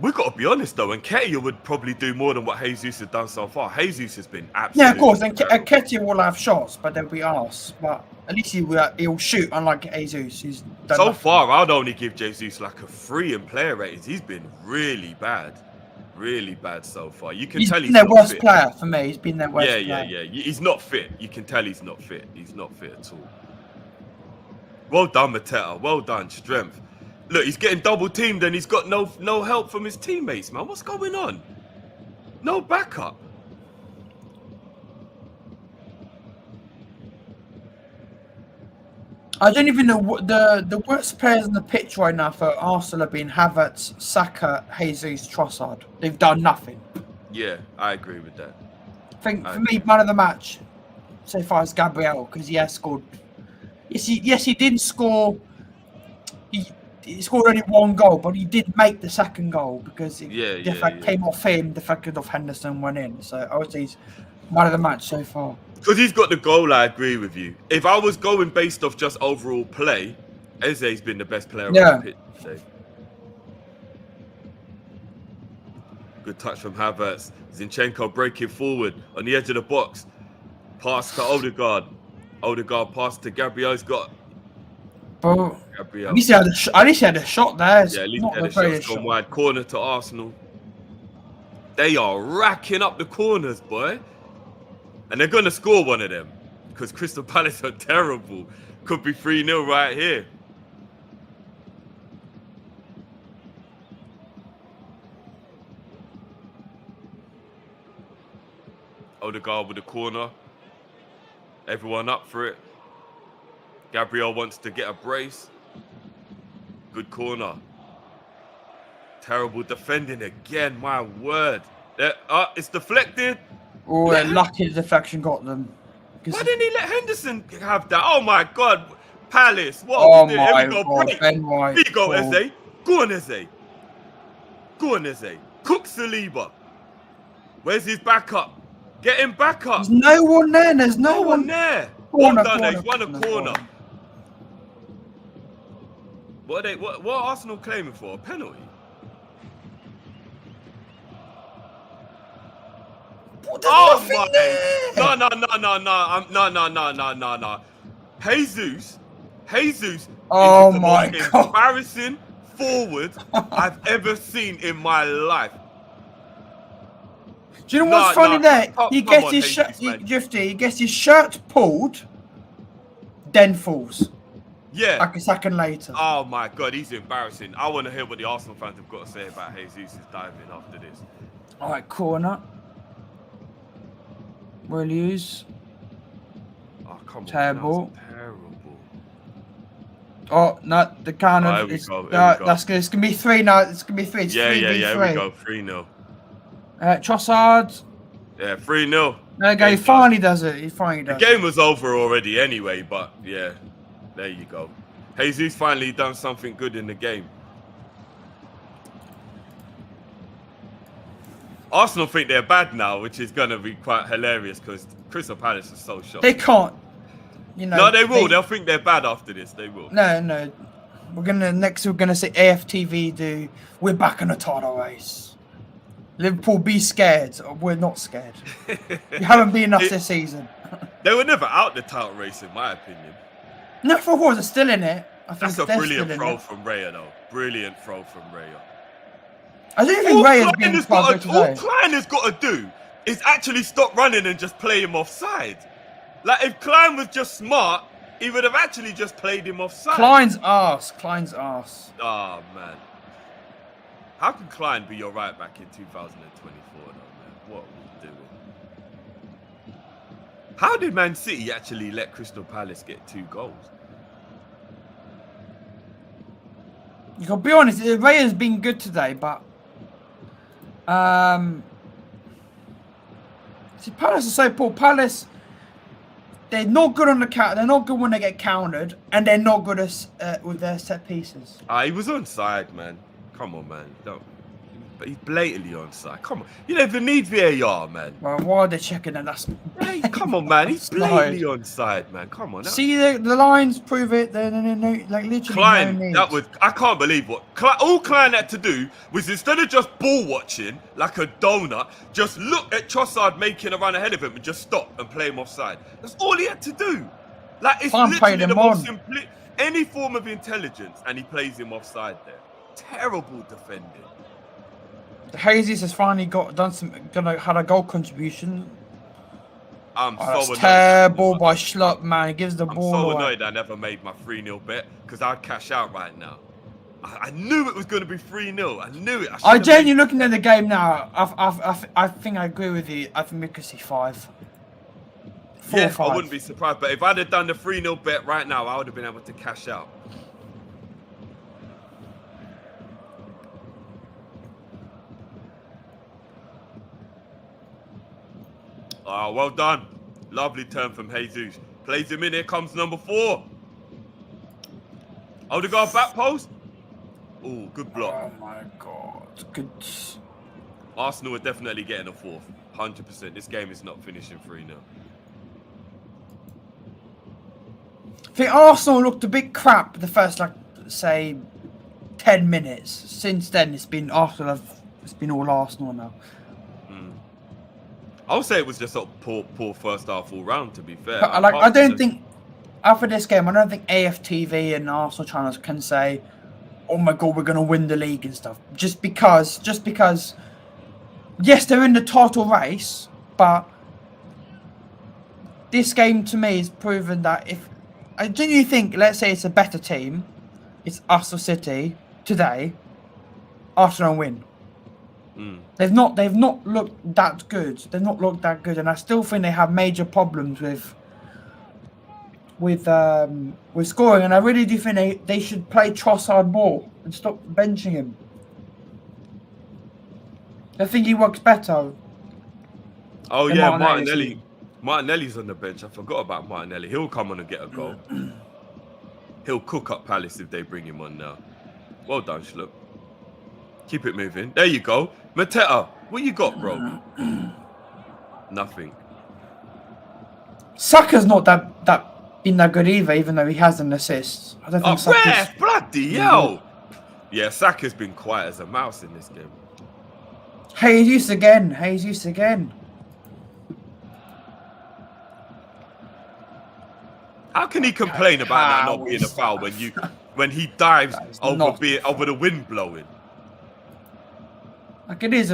We've got to be honest, though, and Ketty would probably do more than what Jesus has done so far. Jesus has been absolutely... Yeah, of course, and Ketty will have shots, but they'll be arse. But at least he'll shoot, unlike Jesus, who's done so nothing. far, I'd only give Jesus like a 3 in player ratings. He's been really bad. Really bad so far. You can tell he's been their worst fit. player for me. He's been their worst player. Yeah. He's not fit. You can tell he's not fit. He's not fit at all. Well done, Mateta. Well done. Strength. Look, he's getting double teamed and he's got no help from his teammates, man. What's going on? No backup. I don't even know what the worst players on the pitch right now for Arsenal have been Havertz, Saka, Jesus, Trossard. They've done nothing. Yeah, I agree with that. I think for me, man of the match so far is Gabriel because he has scored. Yes, he didn't score. He scored only 1 goal, but he did make the second goal because it came off him, deflected off Henderson, went in. So I would say he's man of the match so far. Because he's got the goal, I agree with you. If I was going based off just overall play, Eze's been the best player on the pitch today. Good touch from Havertz. Zinchenko breaking forward on the edge of the box. Pass to Odegaard. Odegaard pass to Gabriel. He's got... Bro, Gabriel. at least he had a shot there. Yeah, at least he had a shot. It's gone wide. Corner to Arsenal. They are racking up the corners, boy. And they're going to score one of them because Crystal Palace are terrible. Could be 3-0 right here. Odegaard with the corner. Everyone up for it. Gabriel wants to get a brace. Good corner. Terrible defending again, my word. It's deflected. Oh, lucky the deflection got them. Why didn't he let Henderson have that? Oh my God. Palace. What are we doing? Here we go. Break. Ben White. Here you go, Eze. Go on, Eze. Go on, Eze. Cook Saliba. Where's his backup? Get him back up. There's no one there. There's no one there. Corner, well done, he's won a corner. What are Arsenal claiming for? A penalty? Oh my! No. Jesus is oh the my most God. embarrassing forward I've ever seen in my life. Do you know what's funny there? He gets his shirt, Drifty. He gets his shirt pulled, then falls. Yeah. like a second later. Oh my God, he's embarrassing. I want to hear what the Arsenal fans have got to say about Jesus' diving after this. All right, corner. Will use. Oh, come on. Terrible. That was terrible. Oh, no, the kind of. Here we It's, go. Here we go. It's going to be 3 now. It's going to be 3. It's Yeah. 3v3. Here we go. 3-0. Trossard. Yeah, 3-0. There you go. He finally does it. The game was over already anyway, but yeah, there you go. Jesus finally done something good in the game. Arsenal think they're bad now, which is going to be quite hilarious because Crystal Palace is so shocked. They can't. You know, no, they will. They'll think they're bad after this. They will. No. We're gonna say AFTV do. We're back in the title race. Liverpool, be scared. We're not scared. You haven't been enough this season. They were never out the title race, in my opinion. No, for course, they're still in it. I think That's a brilliant throw from Raya, though. Brilliant throw from Raya. I don't think Raya's been quite good today. All Klein has got to do is actually stop running and just play him offside. Like, if Klein was just smart, he would have actually just played him offside. Klein's arse. Oh, man. How can Klein be your right back in 2024, though, man? What are we doing? How did Man City actually let Crystal Palace get 2 goals? You can be honest, Raya's been good today, but see, Palace are so poor. Palace, they're not good on the count. They're not good when they get countered, and they're not good with their set pieces. He was onside, man. Come on, man. Don't. But he's blatantly onside. Come on. You don't even need VAR, man. Well, why are they checking that? That's hey, come on, man. He's blatantly onside, man. Come on. See, the lines prove it. No, like literally. Klein, no that was. I can't believe what all Klein had to do was, instead of just ball watching like a donut, just look at Trossard making a run ahead of him and just stop and play him offside. That's all he had to do. Like, it's literally the most simple. Any form of intelligence, and he plays him offside there. Terrible defending. Jesus has finally had a goal contribution. I'm so annoyed. Terrible by Schlupp, man. He gives the ball I'm so away. annoyed I never made my 3-0 bet because I'd cash out right now. I knew it was going to be 3-0. I knew it. I genuinely looking at the game now. I think I agree with you. I think we could see 5. 4 or 5. I wouldn't be surprised. But if I'd have done the 3-0 bet right now, I would have been able to cash out. Oh, well done. Lovely turn from Jesus. Plays him in. Here comes number 4. Odegaard back post. Oh, good block. Oh, my God. Good. Arsenal are definitely getting a 4th. 100%. This game is not finishing 3-0. I think Arsenal looked a bit crap the first, say, 10 minutes. Since then, it's been Arsenal. It's been all Arsenal now. I would say it was just a poor first half all round, to be fair. But, I don't think, after this game, I don't think AFTV and Arsenal channels can say, oh my God, we're going to win the league and stuff. Just because, yes, they're in the title race, but this game to me has proven that if, I genuinely think, let's say it's a better team, it's us or City today, Arsenal win. They've not looked that good. They've not looked that good, and I still think they have major problems with scoring. And I really do think they should play Trossard more and stop benching him. I think he works better. Oh yeah, Martinelli. Martinelli's on the bench. I forgot about Martinelli. He'll come on and get a goal. He'll cook up Palace if they bring him on now. Well done, Schlupp. Keep it moving. There you go. Mateta, what you got, bro? Nothing. Saka's not that good either, even though he has an assist. I don't think Saka's... Bloody hell! Yeah, Saka's been quiet as a mouse in this game. Jesus again. How can he complain about that not being a foul when he dives over the wind blowing? Like, it is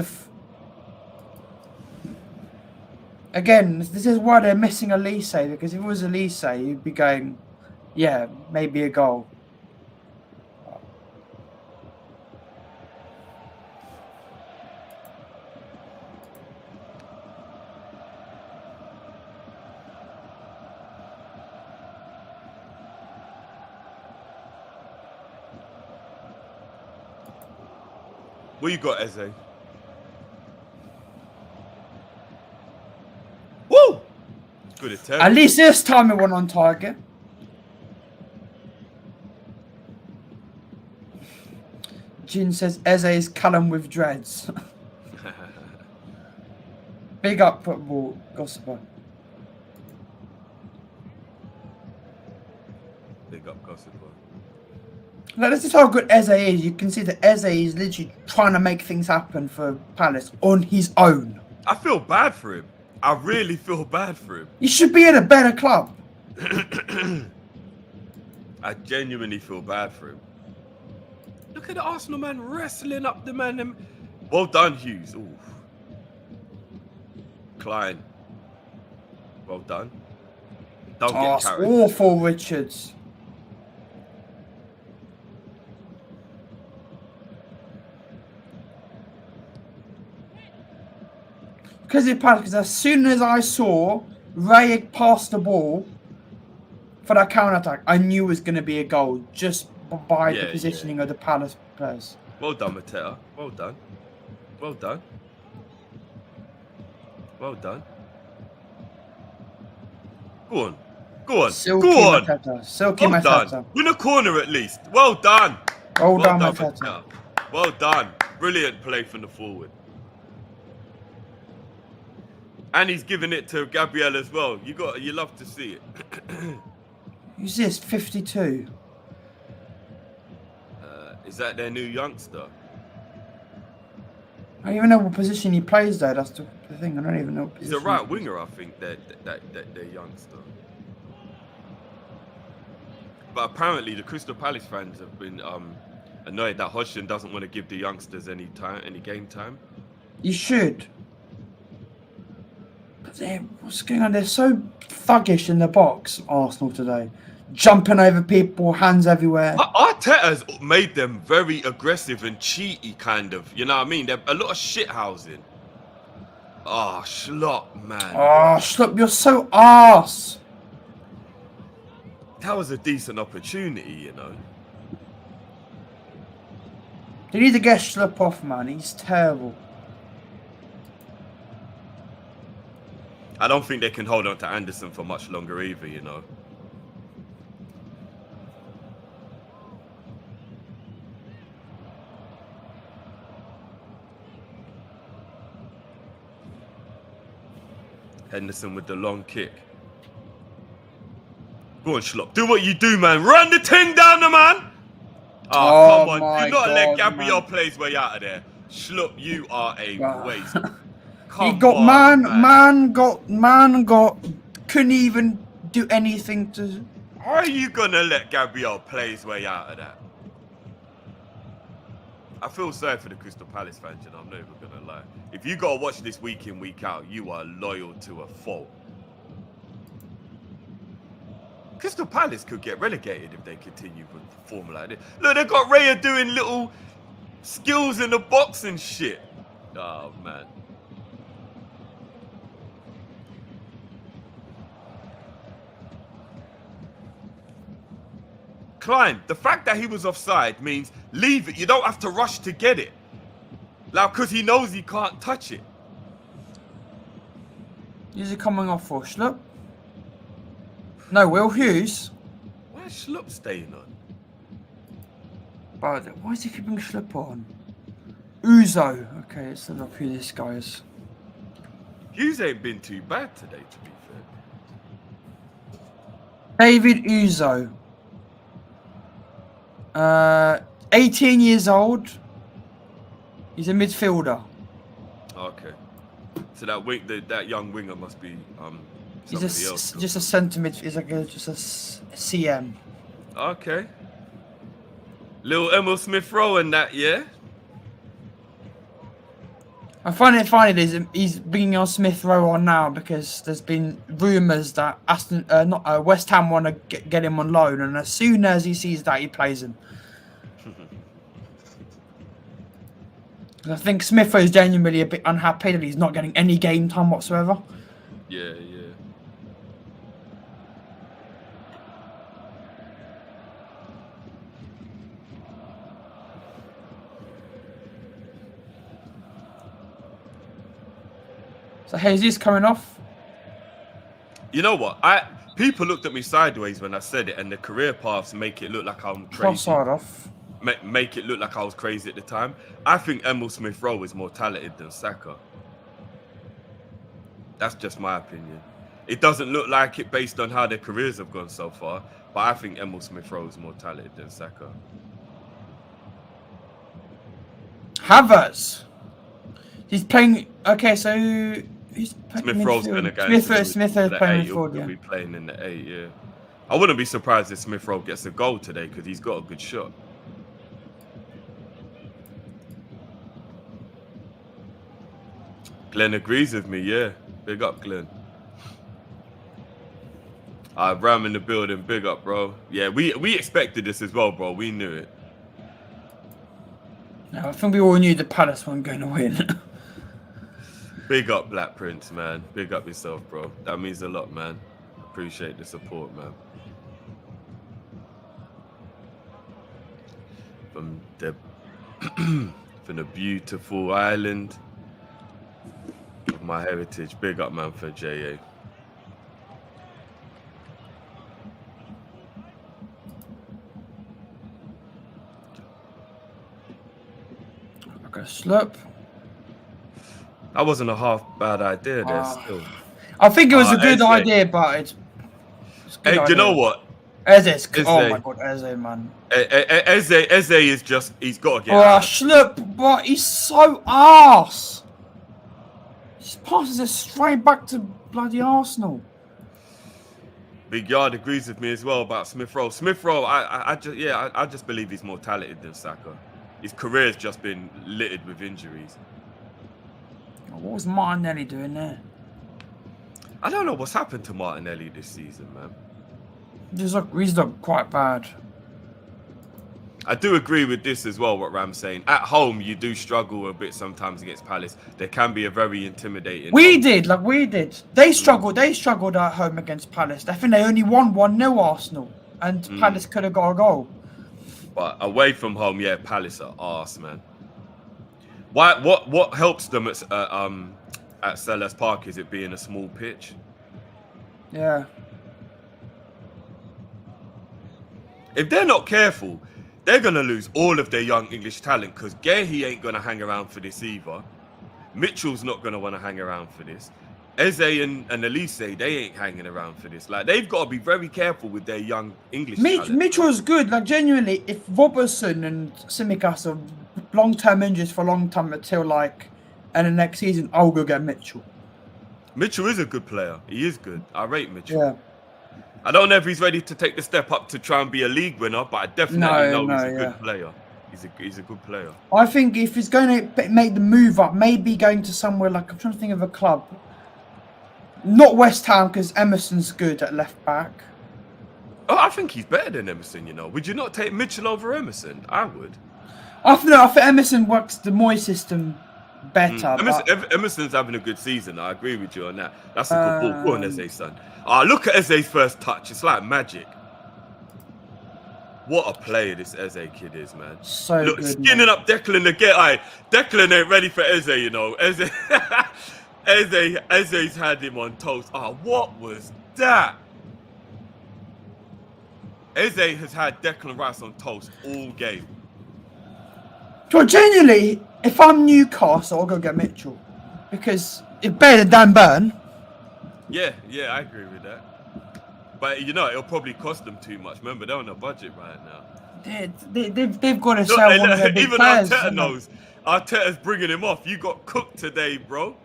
again, this is why they're missing Elise, because if it was Elise, you'd be going, Yeah, maybe a goal. What you got, Eze? Woo! Good attempt. At least this time it went on target. Jin says Eze is Callum with dreads. Big up football gossiper. Big up gossiper. Now, this is how good Eze is. You can see that Eze is literally trying to make things happen for Palace on his own. I feel bad for him. I really feel bad for him. He should be in a better club. I genuinely feel bad for him. Look at the Arsenal man wrestling up the man. Well done, Hughes. Ooh. Klein. Well done. Don't get It's carried. awful, Richards. Because as soon as I saw Ray pass the ball for that counter attack, I knew it was going to be a goal just by the positioning of the Palace players. Well done, Mateta. Well done. Well done. Well done. Go on. Go on. Silky Go on. Mateta. Silky Well Mateta. done. Win a corner at least. Well done. Well done, Mateta. Well done. Brilliant play from the forward. And he's giving it to Gabriel as well. You love to see it. Who's this? 52. Is that their new youngster? I don't even know what position he plays there. That's the thing. I don't even know what He's position. a right winger, I think, that youngster. But apparently the Crystal Palace fans have been annoyed that Hodgson doesn't want to give the youngsters any game time. You should. But what's going on? They're so thuggish in the box, Arsenal today. Jumping over people, hands everywhere. Arteta's made them very aggressive and cheaty, kind of. You know what I mean? They're a lot of shithousing. Oh, Schlupp, man. Oh, Schlupp, you're so arse. That was a decent opportunity, you know. They need to get Schlupp off, man. He's terrible. I don't think they can hold on to Anderson for much longer either, you know. Henderson with the long kick. Go on, Schlupp. Do what you do, man. Run the ting down the man. Oh, come on. Do not let Gabriel play his way out of there. Schlupp, you are a waste. He got man got couldn't even do anything to. How are you gonna let Gabriel play his way out of that? I feel sorry for the Crystal Palace fans, and I'm not even gonna lie. If you gotta watch this week in, week out, you are loyal to a fault. Crystal Palace could get relegated if they continue with the form like this. Look, they got Raya doing little skills in the box and shit. Oh man. Klein, the fact that he was offside means leave it. You don't have to rush to get it. Like, because he knows he can't touch it. Is he coming off for Schlupp? No, Will Hughes. Why is Schlupp staying on? But why is he keeping Schlupp on? Uzo. Okay, let's look up who this guy is. Hughes ain't been too bad today, to be fair. David Uzo. 18 years old. He's a midfielder. Okay. So that young winger must be He's somebody else. just a centre mid. He's like just a CM. Okay. Little Emil Smith Rowe and that, yeah? I find it funny that he's bringing on Smith Rowe on now because there's been rumours that West Ham want to get him on loan, and as soon as he sees that, he plays him. I think Smith Rowe is genuinely a bit unhappy that he's not getting any game time whatsoever. Yeah. So Jesus coming off. You know what? People looked at me sideways when I said it, and the career paths make it look like I'm crazy. Cross-side off. Make it look like I was crazy at the time. I think Emil Smith Rowe is more talented than Saka. That's just my opinion. It doesn't look like it based on how their careers have gone so far, but I think Emil Smith Rowe is more talented than Saka. Havertz. He's playing. Okay, so he's playing Smith Rowe's going to go. Smith Rowe's playing midfield. He'll be playing in the 8. Yeah, I wouldn't be surprised if Smith Rowe gets a goal today because he's got a good shot. Glenn agrees with me. Yeah, big up, Glenn. Ram in the building. Big up, bro. Yeah, we expected this as well, bro. We knew it. No, I think we all knew the Palace weren't going to win. Big up, Black Prince, man. Big up yourself, bro. That means a lot, man. Appreciate the support, man. From the beautiful island of my heritage. Big up, man, for JA. Okay, slurp. That wasn't a half bad idea there still. I think it was a good idea, but it's hey, do you know what? Eze. Oh my god, Eze, man. Eze is just, he's got to get out. Slurp, but he's so arse. He just passes it straight back to bloody Arsenal. Big Yard agrees with me as well about Smith Rowe. Smith Rowe, I just believe he's more talented than Saka. His career's just been littered with injuries. What was Martinelli doing there? I don't know what's happened to Martinelli this season, man. He's looked quite bad. I do agree with this as well, what Ram's saying. At home, you do struggle a bit sometimes against Palace. They can be a very intimidating. We did. They struggled. They struggled at home against Palace. I think they only won 1-0 Arsenal, and Palace could have got a goal. But away from home, yeah, Palace are arse, man. What helps them at Selhurst Park is it being a small pitch. Yeah. If they're not careful, they're gonna lose all of their young English talent because Gehi ain't gonna hang around for this either. Mitchell's not gonna want to hang around for this. Eze and Elise, they ain't hanging around for this. Like, they've got to be very careful with their young English talent. Mitchell's good. Like, genuinely, if Robertson and Tsimikas are long-term injuries for a long time until, like, and the next season, I'll go get Mitchell. Mitchell is a good player. He is good. I rate Mitchell. Yeah. I don't know if he's ready to take the step up to try and be a league winner, but I definitely know he's a good player. He's a good player. I think if he's going to make the move up, maybe going to somewhere like, I'm trying to think of a club. Not West Ham, because Emerson's good at left back. Oh, I think he's better than Emerson, you know. Would you not take Mitchell over Emerson? I would. I think Emerson works the Moyes system better. Emerson's having a good season. I agree with you on that. That's a good ball. Go on, Eze, son. Look at Eze's first touch. It's like magic. What a player this Eze kid is, man. So look, good, skinning up Declan again. Declan ain't ready for Eze, you know. Eze's had him on toast. What was that? Eze has had Declan Rice on toast all game. Well, genuinely, if I'm Newcastle, I'll go get Mitchell. Because it's better than Dan Burn. Yeah, I agree with that. But, you know, it'll probably cost them too much. Remember, they're on a budget right now. They've got to sell one of their big even players. Arteta knows. Arteta's bringing him off. You got cooked today, bro.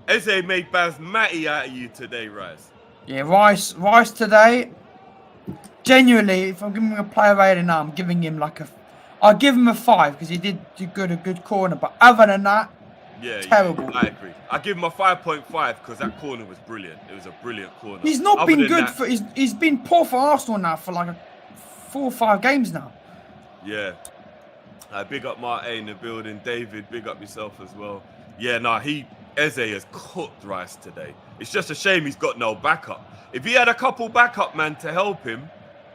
Eze made basmati out of you today, Rice. Yeah, Rice today. Genuinely, if I'm giving him a player rating now, I'm giving him I'll give him a 5 because he did a good corner. But other than that, Yeah, Terrible. I agree. I give him a 5.5 because that corner was brilliant. It was a brilliant corner. He's not Other been than good that, for. He's been poor for Arsenal now for like 4 or 5 games now. Yeah. Big up Marte in the building. David, big up yourself as well. Yeah, Eze has cooked Rice today. It's just a shame he's got no backup. If he had a couple backup man to help him,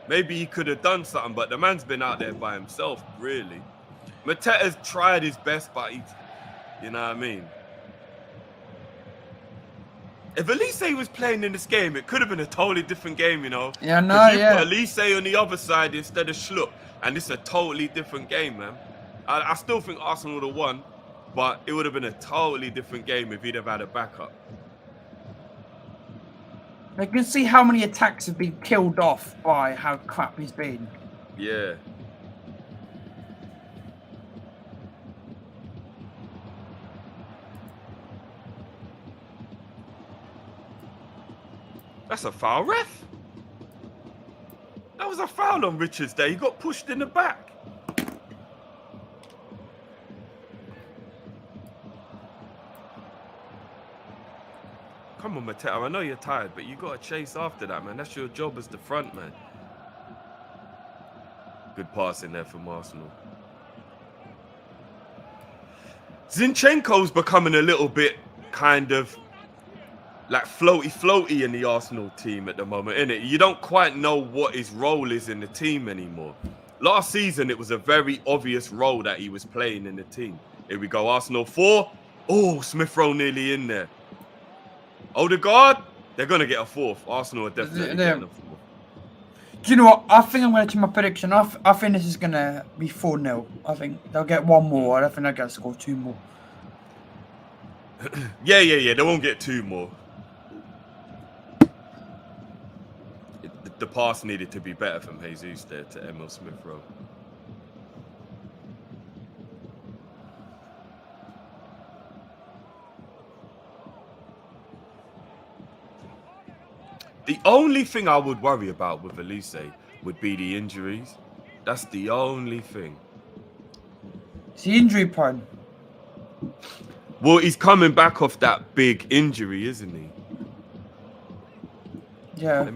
maybe he could have done something, but the man's been out there by himself, really. Mateta's tried his best, but he's, you know what I mean? If Elise was playing in this game, it could have been a totally different game, you know? Yeah, no, Because you yeah. put Elise on the other side instead of Schlupp, and it's a totally different game, man. I still think Arsenal would have won, but it would have been a totally different game if he'd have had a backup. You can see how many attacks have been killed off by how crap he's been. Yeah. That's a foul, ref. That was a foul on Richards there. He got pushed in the back. Come on, Mateta. I know you're tired, but you got to chase after that, man. That's your job as the front man. Good pass in there from Arsenal. Zinchenko's becoming a little bit kind of like floaty in the Arsenal team at the moment, innit? You don't quite know what his role is in the team anymore. Last season, it was a very obvious role that he was playing in the team. Here we go, Arsenal 4. Oh, Smith Rowe nearly in there. Odegaard, they're going to get a 4th. Arsenal are definitely getting a 4th. Do you know what? I think I'm going to change my prediction. I think this is going to be 4-0. I think they'll get 1 more. I don't think they're going to score 2 more. Yeah. They won't get 2 more. The pass needed to be better from Jesus there to Emil Smith Rowe. The only thing I would worry about with Elise would be the injuries. That's the only thing. Is he injury prone? Well, he's coming back off that big injury, isn't he? Yeah.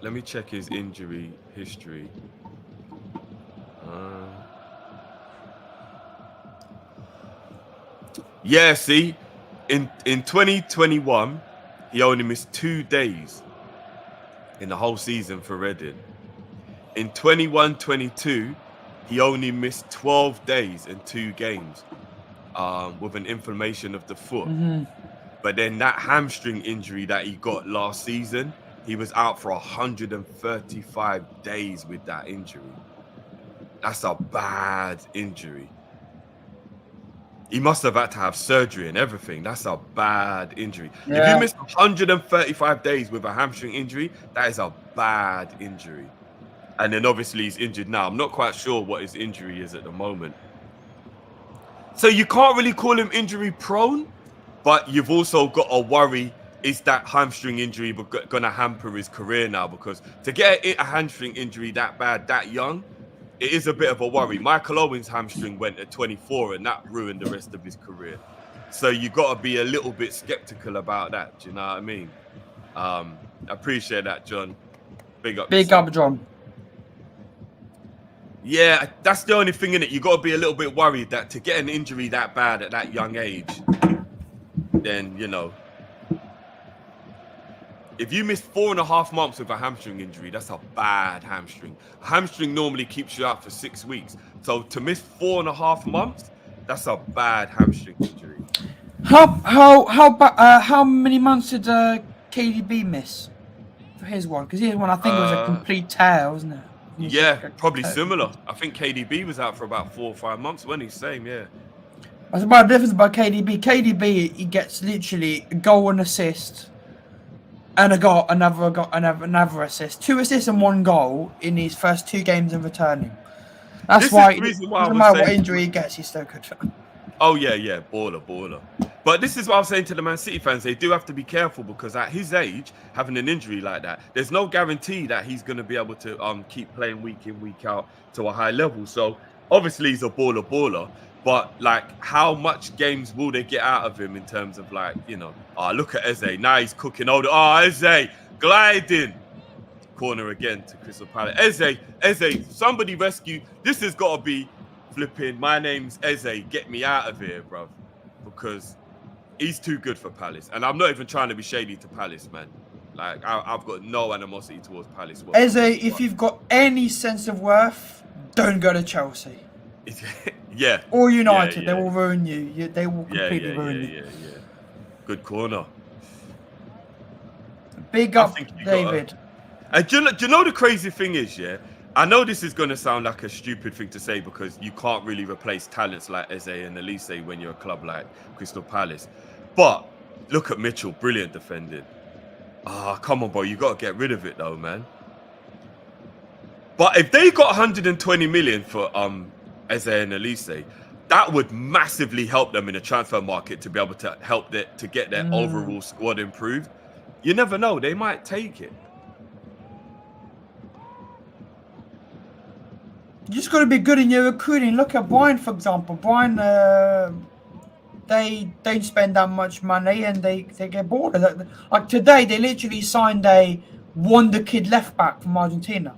Let me check his injury history. Yeah, see, in 2021, he only missed 2 days in the whole season for Reading. In 21-22, he only missed 12 days and 2 games with an inflammation of the foot. Mm-hmm. But then that hamstring injury that he got last season, he was out for 135 days with that injury. That's a bad injury. He must have had to have surgery and everything. That's a bad injury. Yeah. If you miss 135 days with a hamstring injury, that is a bad injury. And then obviously he's injured now. I'm not quite sure what his injury is at the moment. So you can't really call him injury prone, but you've also got to worry, is that hamstring injury going to hamper his career now? Because to get a hamstring injury that bad, that young, it is a bit of a worry. Michael Owen's hamstring went at 24 and that ruined the rest of his career. So you got to be a little bit skeptical about that. Do you know what I mean? I appreciate that, John. Big up. Big up, John. Yeah, that's the only thing in it. You got to be a little bit worried that to get an injury that bad at that young age, then, you know, if you miss 4.5 months with a hamstring injury, that's a bad hamstring. A hamstring normally keeps you out for 6 weeks. So to miss 4.5 months, that's a bad hamstring injury. How many months did KDB miss for his one? Because his one, I think, was a complete tear, wasn't it? Yeah, probably similar. I think KDB was out for about 4 or 5 months. When he's same, yeah. That's about the difference about KDB. KDB, he gets literally a goal and assist, and another assist. 2 assists and 1 goal in his first 2 games of returning. That's why, doesn't matter what injury he gets, he's so good. Oh, yeah, baller. But this is what I was saying to the Man City fans. They do have to be careful because at his age, having an injury like that, there's no guarantee that he's going to be able to keep playing week in, week out to a high level. So obviously he's a baller, But like, how much games will they get out of him in terms of like, you know, look at Eze. Now he's cooking. Eze gliding. Corner again to Crystal Palace. Eze, somebody rescue. This has got to be flipping. My name's Eze. Get me out of here, bro. Because he's too good for Palace. And I'm not even trying to be shady to Palace, man. Like, I've got no animosity towards Palace. Eze, if you've got any sense of worth, don't go to Chelsea. Yeah. Or United. They will ruin you. They will completely ruin you. Yeah. Good corner. Big up, David. And do you know the crazy thing is, yeah? I know this is going to sound like a stupid thing to say because you can't really replace talents like Eze and Elise when you're a club like Crystal Palace. But look at Mitchell. Brilliant defending. Come on, bro. You got to get rid of it, though, man. But if they got 120 million for Eze and Elise, that would massively help them in the transfer market to be able to help to get their overall squad improved. You never know. They might take it. You just got to be good in your recruiting. Look at Brian, for example. Brian, they don't spend that much money and they get bored. Like today, they literally signed a wonder kid left back from Argentina.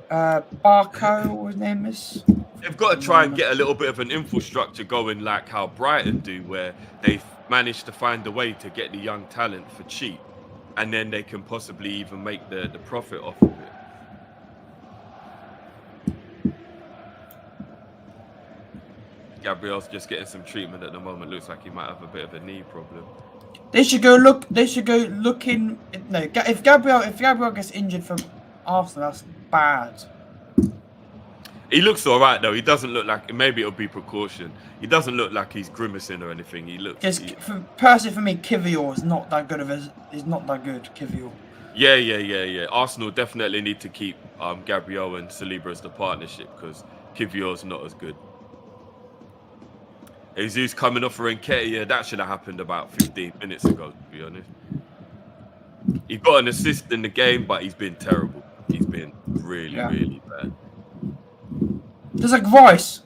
Barco, what his name is. They've got to try and get a little bit of an infrastructure going like how Brighton do, where they've managed to find a way to get the young talent for cheap. And then they can possibly even make the profit off of it. Gabriel's just getting some treatment at the moment. Looks like he might have a bit of a knee problem. They should go look. They should go looking. No, if Gabriel gets injured from Arsenal, that's bad. He looks all right though. He doesn't look like. Maybe it'll be precaution. He doesn't look like he's grimacing or anything. He looks. Personally, for me, Kivior is not that good Is not that good. Kivior. Yeah. Arsenal definitely need to keep Gabriel and Saliba as the partnership because Kivior's not as good. Jesus coming off for Nketiah, that should have happened about 15 minutes ago, to be honest. He got an assist in the game, but he's been terrible. He's been really bad. There's like Rice.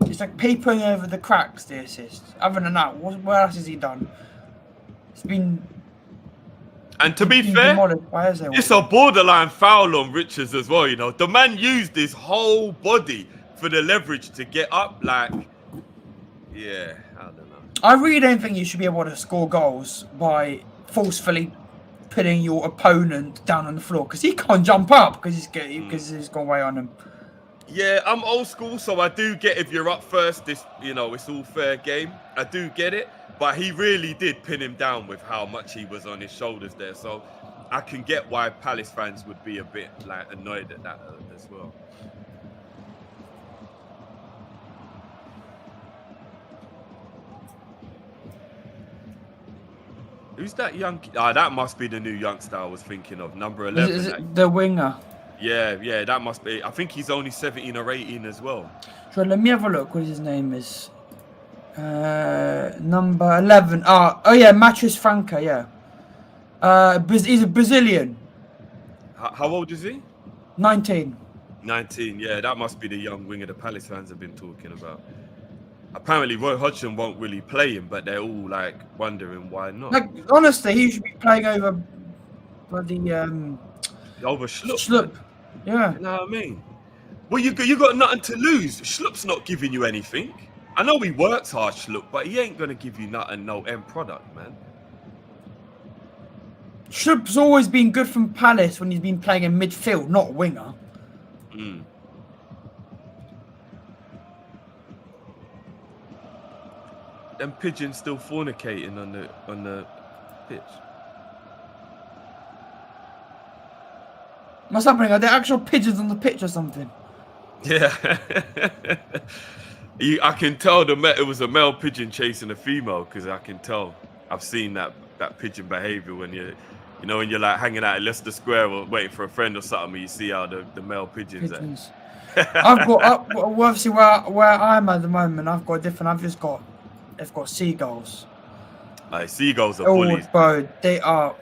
It's like papering over the cracks, the assist. Other than that, what else has he done? It's been... And to be fair, it's a borderline foul on Richards as well, you know. The man used his whole body for the leverage to get up, like... Yeah, I don't know. I really don't think you should be able to score goals by forcefully putting your opponent down on the floor because he can't jump up because he's gone way on him. Yeah, I'm old school, so I do get if you're up first, it's all fair game. I do get it, but he really did pin him down with how much he was on his shoulders there. So I can get why Palace fans would be a bit like annoyed at that as well. Who's that young? That must be the new youngster I was thinking of. Number 11. Is it the winger? Yeah, that must be. I think he's only 17 or 18 as well. Sure, let me have a look what his name is. Number 11. Oh yeah, Matheus Franca, yeah. He's a Brazilian. How old is he? 19. 19, yeah. That must be the young winger the Palace fans have been talking about. Apparently, Roy Hodgson won't really play him, but they're all like wondering why not. Like honestly, he should be playing over bloody over Schlupp. Schlupp. Yeah. You know what I mean? Well, you got nothing to lose. Schlupp's not giving you anything. I know he works hard, Schlupp, but he ain't gonna give you nothing, no end product, man. Schlupp's always been good from Palace when he's been playing in midfield, not winger. Them pigeons still fornicating on the pitch. What's happening? Are there actual pigeons on the pitch or something? Yeah. I can tell it was a male pigeon chasing a female because I can tell. I've seen that pigeon behavior when when you're like hanging out at Leicester Square or waiting for a friend or something, and you see how the male pigeons. I've got obviously where I'm at the moment. They've got seagulls. Seagulls are bullies. Bro, they are.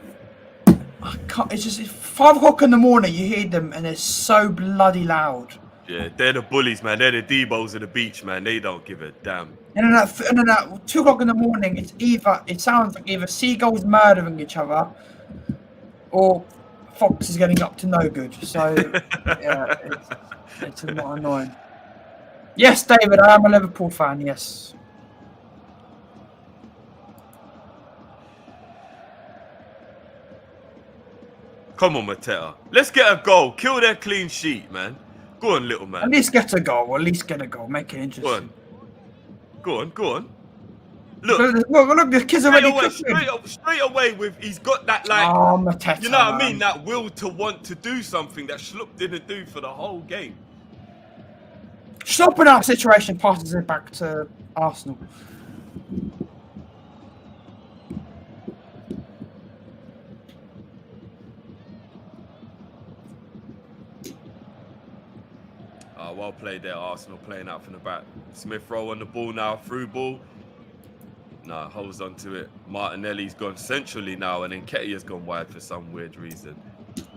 It's 5 o'clock in the morning. You hear them, and they're so bloody loud. Yeah, they're the bullies, man. They're the Debos of the beach, man. They don't give a damn. And then at 2 o'clock in the morning, it sounds like either seagulls murdering each other or Fox is getting up to no good. So yeah, it's a lot annoying. Yes, David, I am a Liverpool fan. Yes. Come on, Mateta. Let's get a goal. Kill their clean sheet, man. Go on, little man. At least get a goal. At least get a goal. Make it interesting. Go on. Go on. Look, look, the kid's already straight away with he's got that like Mateta, you know what I mean, that will to want to do something that Schlupp didn't do for the whole game. Schlupp in that situation passes it back to Arsenal. Well played there, Arsenal playing out from the back. Smith Rowe on the ball now, through ball. No, holds on to it. Martinelli's gone centrally now, and then Nketiah's gone wide for some weird reason.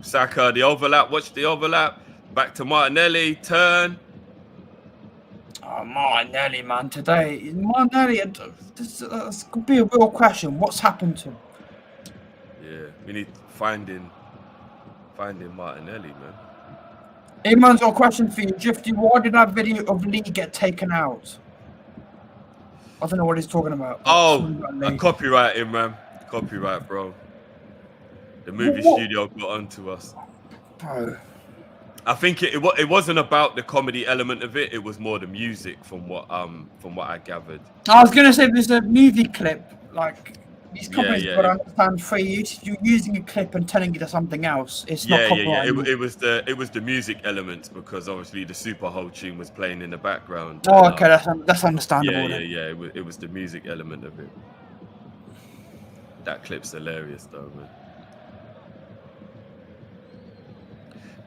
Saka, the overlap, watch the overlap. Back to Martinelli, turn. Oh, Martinelli, man, today. Martinelli, this could be a real question. What's happened to him? Yeah, we need finding Martinelli, man. Iman's got a question for you. Drifty, why did that video of Lee get taken out? I don't know what he's talking about. Oh, a copyright, Imran. Copyright, bro. The movie studio got onto us. Bro. I think it wasn't about the comedy element of it. It was more the music, from what I gathered. I was gonna say there's a movie clip, like these companies got to understand free use. You're using a clip and telling it to something else. It's not copyright. It was the music elements, because obviously the Super Hole tune was playing in the background. Oh, okay, that's understandable. Yeah. It was the music element of it. That clip's hilarious, though, man.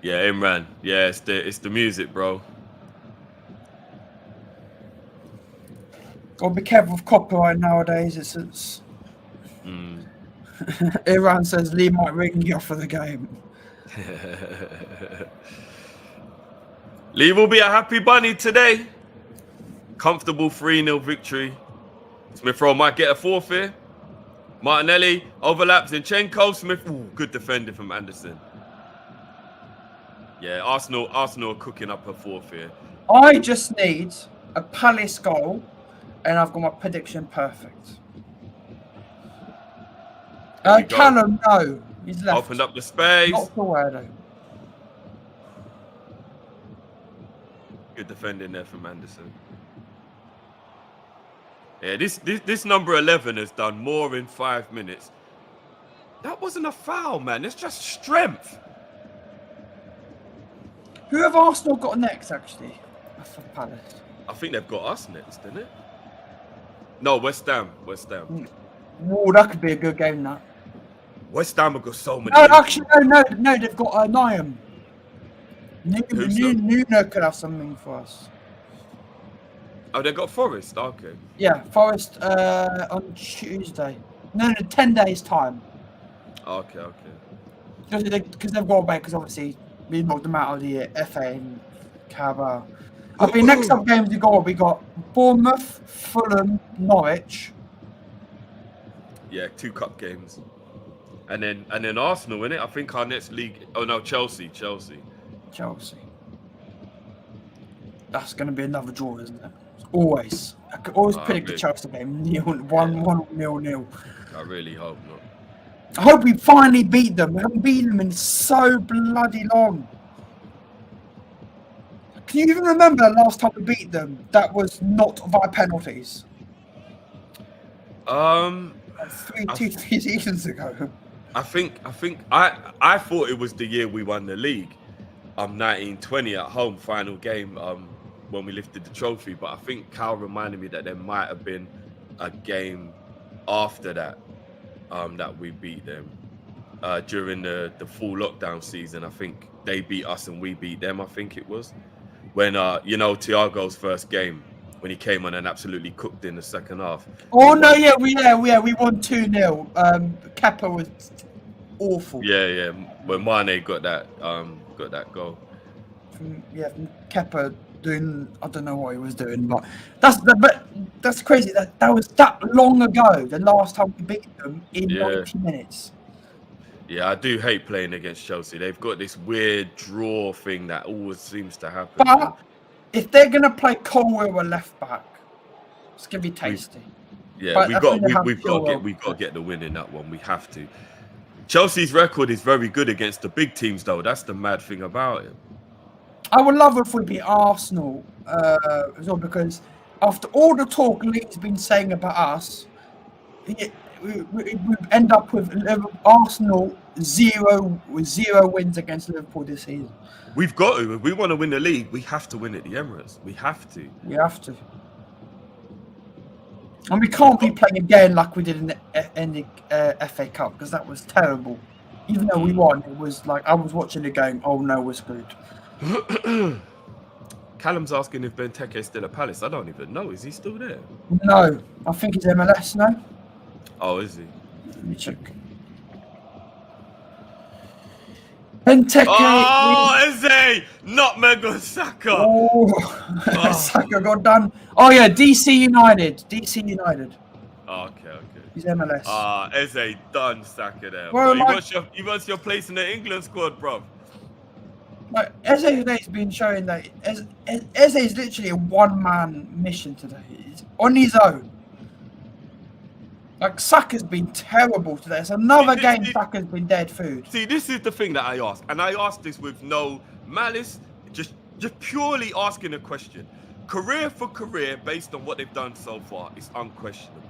Yeah, Imran. Yeah, it's the music, bro. Gotta be careful with copyright nowadays. It's Iran says Lee might ring you off for the game. Lee will be a happy bunny today. Comfortable 3-0 victory. Smith Rowe might get a fourth here. Martinelli overlaps Zinchenko. Smith, good defending from Anderson. Yeah, Arsenal are cooking up a fourth here. I just need a Palace goal, and I've got my prediction perfect. Callum, no, he's left. Opened up the space. Not for where though. Good defending there from Anderson. Yeah, this number 11 has done more in 5 minutes. That wasn't a foul, man. It's just strength. Who have Arsenal got next, actually? For Palace. I think they've got us next, didn't it? No, West Ham. Oh, that could be a good game, that. West Ham have got so many. No, actually, no, they've got Niam. Nuno could have something for us. Oh, they got Forest. Okay. Yeah, Forest on Tuesday. No, 10 days time. Okay. Because they've got away, because obviously we knocked them out of the FA and Carabao. I mean, next up games we got Bournemouth, Fulham, Norwich. Yeah, 2 cup games, and then Arsenal, innit? I think our next league. Oh no, Chelsea. That's going to be another draw, isn't it? Always. I could always predict the Chelsea game 1-0. I really hope not. I hope we finally beat them. We haven't beaten them in so bloody long. Can you even remember the last time we beat them? That was not via penalties. 3 seasons ago. I think I thought it was the year we won the league. 1920 at home, final game. When we lifted the trophy, but I think Cal reminded me that there might have been a game after that that we beat them during the full lockdown season. I think they beat us and we beat them. I think it was when Thiago's first game when he came on and absolutely cooked in the second half. Oh no, we won 2-0. Kepa was awful. Yeah. When Mane got that goal. from Kepa doing, I don't know what he was doing, but that's crazy. That was that long ago. The last time we beat them in 90 minutes. Yeah, I do hate playing against Chelsea. They've got this weird draw thing that always seems to happen. But if they're gonna play Colwell at left back, it's gonna be tasty. We've got to get the win in that one. We have to. Chelsea's record is very good against the big teams, though. That's the mad thing about it. I would love if we beat Arsenal as well, because after all the talk Lee's been saying about us, we end up with Arsenal with zero wins against Liverpool this season. We've got to. If we want to win the league, we have to win at the Emirates. We have to. We have to. And we can't be playing again like we did in the FA Cup, because that was terrible. Even though we won, it was like I was watching it going, "Oh no, we're screwed." Callum's asking if Benteke is still at Palace. I don't even know. Is he still there? No, I think he's MLS now. Oh, is he? Let me check. Benteke. Oh, Eze! Nutmeg on Saka. Oh, Saka got done. Oh yeah, DC United. Oh, okay. He's MLS. Eze done Saka there. Well, he wants your place in the England squad, bro. Like, Eze today's been showing that Eze is literally a one-man mission today. He's on his own. Like, Saka's been terrible today. It's another game Saka's been dead food. See, this is the thing that I ask. And I ask this with no malice, just purely asking a question. Career for career, based on what they've done so far, it's unquestionable.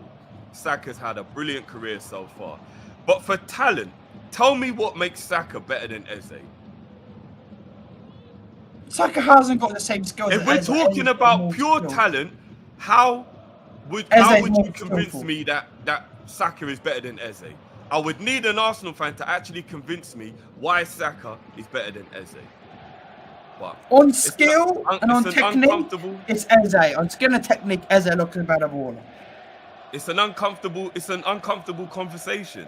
Saka's had a brilliant career so far. But for talent, tell me what makes Saka better than Eze. Saka hasn't got the same skills. If we're talking about pure talent, how would you convince me that Saka is better than Eze? I would need an Arsenal fan to actually convince me why Saka is better than Eze. But on skill and on technique, it's Eze. On skill and technique, Eze looks a better baller. It's an uncomfortable conversation.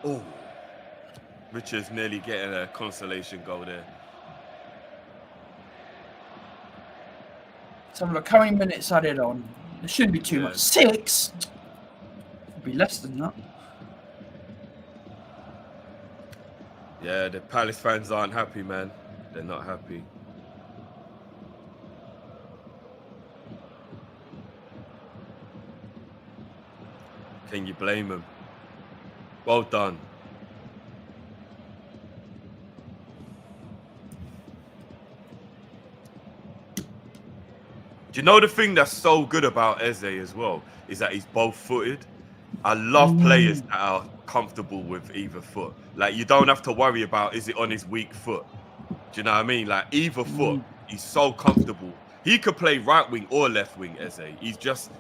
Oh, Richard's nearly getting a consolation goal there. So look, how many minutes are it on? There shouldn't be too much. 6? It'll be less than that. Yeah, the Palace fans aren't happy, man. They're not happy. Can you blame them? Well done. Do you know the thing that's so good about Eze as well is that he's both-footed? I love players that are comfortable with either foot. Like, you don't have to worry about, is it on his weak foot? Do you know what I mean? Like, either foot, he's so comfortable. He could play right wing or left wing, Eze. He's just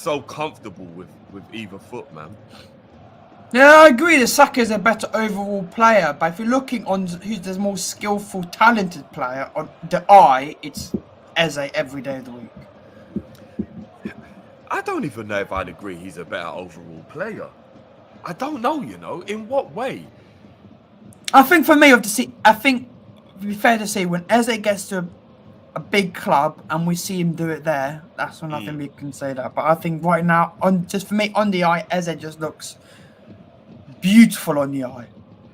so comfortable with either foot, man. Yeah, I agree that Saka is a better overall player, but if you're looking on who's the more skillful, talented player on the eye, it's Eze every day of the week. I don't even know if I'd agree he's a better overall player. I don't know, in what way? I think for me, I think it'd be fair to say when Eze gets to a big club and we see him do it there, that's when I think we can say that. But I think right now, for me, on the eye, Eze just looks beautiful on the eye.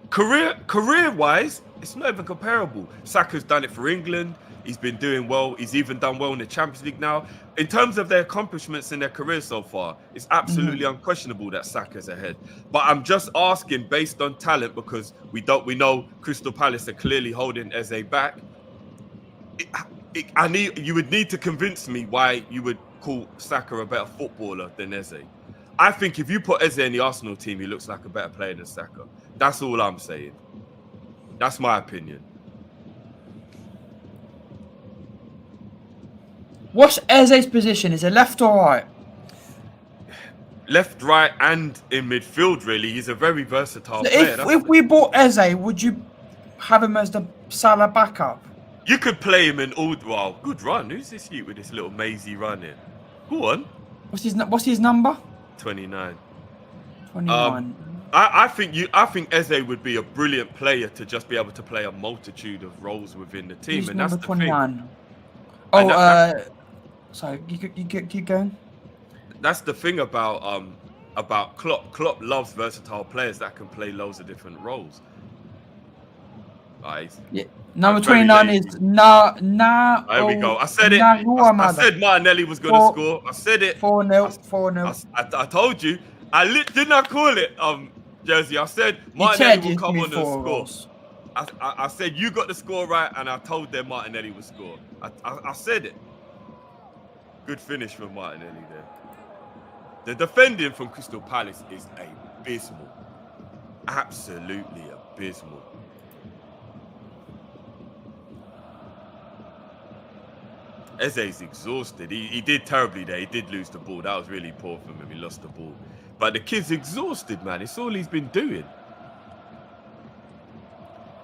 Career-wise, it's not even comparable. Saka's done it for England. He's been doing well. He's even done well in the Champions League now. In terms of their accomplishments in their career so far, it's absolutely unquestionable that Saka's ahead. But I'm just asking based on talent, because we know Crystal Palace are clearly holding Eze back. You would need to convince me why you would call Saka a better footballer than Eze. I think if you put Eze in the Arsenal team, he looks like a better player than Saka. That's all I'm saying. That's my opinion. What's Eze's position? Is it left or right? Left, right, and in midfield, really. He's a very versatile player. If we bought Eze, would you have him as the Salah backup? You could play him in all... Wow, good run. Who's this you with this little mazy run in? Go on. What's his number? 29. 29. I think Eze would be a brilliant player to just be able to play a multitude of roles within the team, Who's and that's number the 29? thing. Oh, sorry, you keep going. That's the thing about Klopp. Klopp loves versatile players that can play loads of different roles. Right. Yeah. Number 29 is There we go. I said it. I said Martinelli was going to score. I said it. 4-0. 4-0. I told you. Didn't I call it, Jersey? I said Martinelli will come on and score. I said you got the score right, and I told them Martinelli would score. I said it. Good finish from Martinelli there. The defending from Crystal Palace is abysmal. Absolutely abysmal. Eze's exhausted. He did terribly there. He did lose the ball. That was really poor from him. He lost the ball. But the kid's exhausted, man. It's all he's been doing.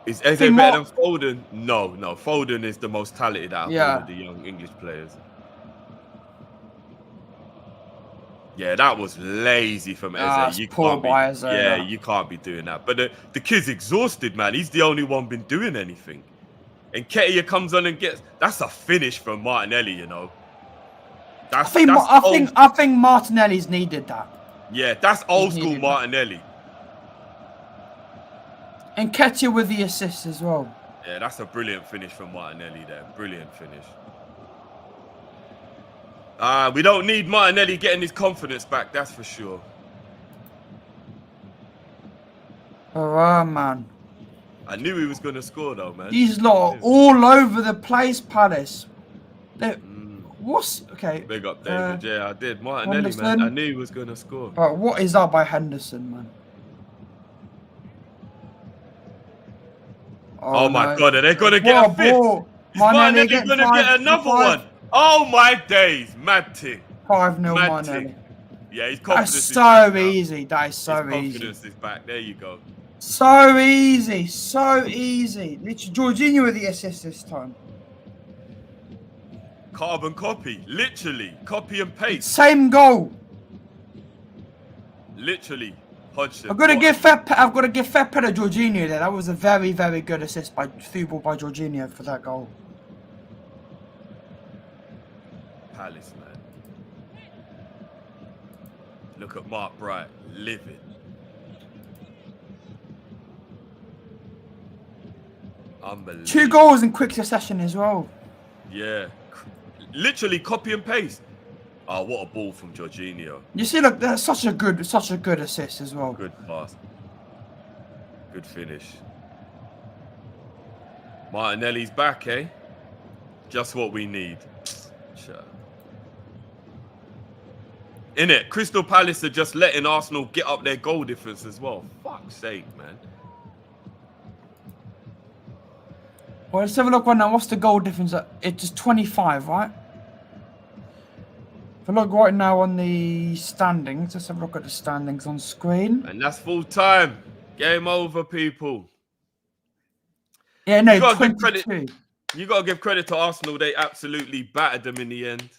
Is Eze better than Foden? No. Foden is the most talented out of all of the young English players. Yeah, that was lazy from Eze. You can't be doing that. But the kid's exhausted, man. He's the only one been doing anything. And Ketia comes on and that's a finish from Martinelli, you know. I think Martinelli's needed that. Yeah, that's old school Martinelli. And Ketia with the assist as well. Yeah, that's a brilliant finish from Martinelli there. Brilliant finish. We don't need Martinelli getting his confidence back, that's for sure. Oh, man. I knew he was going to score, though, man. These lot are all over the place, Palace. What's... Okay. Big up, David. Yeah, I did. Martinelli, Henderson. Man. I knew he was going to score. But what is up by Henderson, man? Oh my God, are they going to get a fifth? Is Martinelli going to get another one? Oh, my days. Mad thing. 5-0 Martinelli. Yeah, his confidence is so easy. That is so easy. His confidence is back. There you go. So easy. So easy. Literally, Jorginho with the assist this time. Carbon copy. Literally. Copy and paste. Same goal. Literally. Hodgson. I've got to give fair play to Jorginho there. That was a very, very good assist through ball by Jorginho for that goal. Palace, man. Look at Mark Bright. Livid. Unbelievable. 2 goals in quick succession as well. Yeah. Literally copy and paste. Oh, what a ball from Jorginho. You see, look, that's such a good assist as well. Good pass. Good finish. Martinelli's back, eh? Just what we need. Innit? Crystal Palace are just letting Arsenal get up their goal difference as well. Fuck's sake, man. Well, let's have a look right now. What's the goal difference? It's just 25, right? If I look right now on the standings, let's have a look at the standings on screen. And that's full time. Game over, people. Yeah, no, 22. You got to give credit to Arsenal. They absolutely battered them in the end.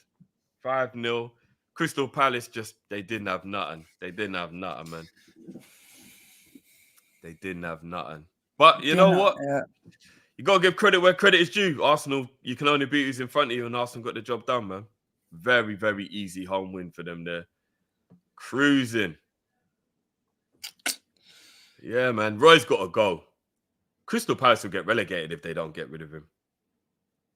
5-0. Crystal Palace they didn't have nothing. They didn't have nothing, man. They didn't have nothing. But you know what? Yeah. You got to give credit where credit is due. Arsenal, you can only beat who's in front of you, and Arsenal got the job done, man. Very, very easy home win for them there. Cruising. Yeah, man. Roy's got to go. Crystal Palace will get relegated if they don't get rid of him.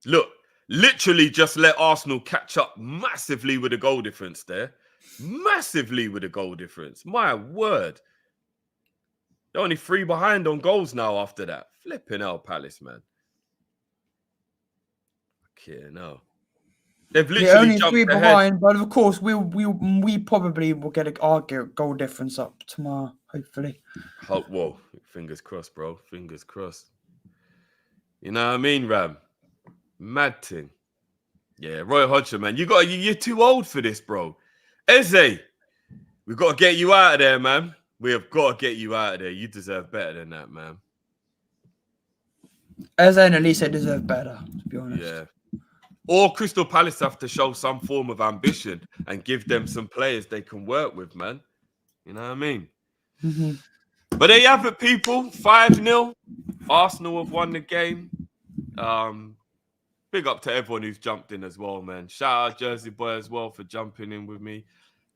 Look, literally just let Arsenal catch up massively with a goal difference there. Massively with a goal difference. My word. They're only 3 behind on goals now after that. Flipping hell, Palace, man. Okay, no. They've literally only jumped 3 ahead. behind, but of course we probably will get our goal difference up tomorrow, hopefully. Whoa, fingers crossed, bro. Fingers crossed. You know what I mean, Ram? Mad thing. Yeah, Roy Hodgson, man. You're too old for this, bro. Eze, we've got to get you out of there, man. We have got to get you out of there. You deserve better than that, man. Eze and Elise deserve better, to be honest. Yeah. Or Crystal Palace have to show some form of ambition and give them some players they can work with, man. You know what I mean? But there you have it, people. 5-0. Arsenal have won the game. Big up to everyone who's jumped in as well, man. Shout out Jersey Boy as well for jumping in with me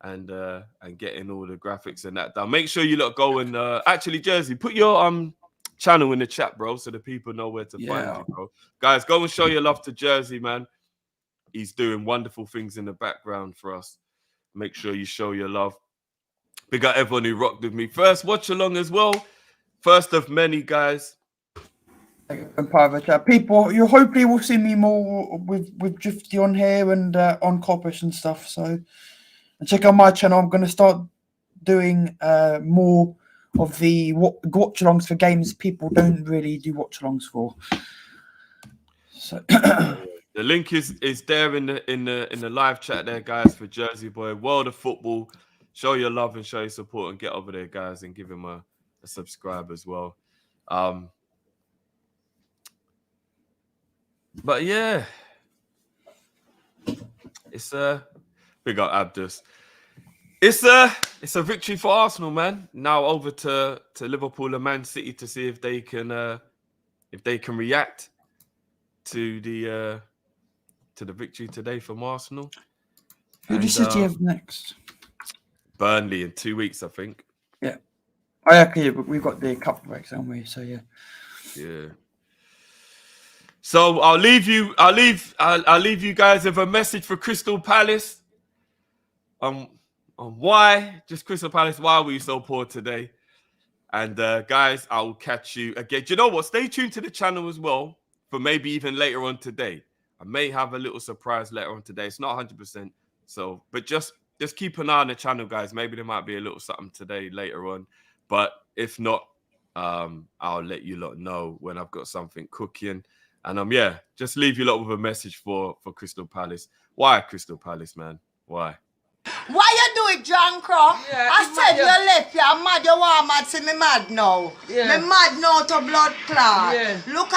and getting all the graphics and that done. Make sure you go and actually, Jersey, put your channel in the chat, bro, so the people know where to find you, bro. Guys, go and show your love to Jersey, man. He's doing wonderful things in the background for us. Make sure you show your love. Big up everyone who rocked with me. First watch along as well. First of many, guys. And private chat. People, you hopefully will see me more with Drifty on here and on KOP-ISH and stuff. So and check out my channel. I'm going to start doing more of the watch-alongs for games people don't really do watch-alongs for. So the link is there in the live chat there, guys, for Jersey Boy. World of Football. Show your love and show your support and get over there, guys, and give him a subscribe as well. But yeah, it's big up Abdus. It's a victory for Arsenal, man. Now over to Liverpool and Man City to see if they can react to the victory today from Arsenal. Who does City have next? Burnley in 2 weeks, I think. Yeah. Oh, yeah, okay, we've got the cup breaks, haven't we? So yeah. Yeah. So I'll leave you guys with a message for Crystal Palace. On why Crystal Palace, why were you so poor today? And guys, I will catch you again. Do you know what? Stay tuned to the channel as well for maybe even later on today. I may have a little surprise later on today. It's not 100%. So, but just keep an eye on the channel, guys. Maybe there might be a little something today later on. But if not, I'll let you lot know when I've got something cooking. And yeah, just leave you lot with a message for Crystal Palace. Why Crystal Palace, man? Why? Why you do it, John Crow? Yeah, I said you left, you're mad, you want mad, see me mad now. Yeah. Me mad now to blood clot. Yeah. Look at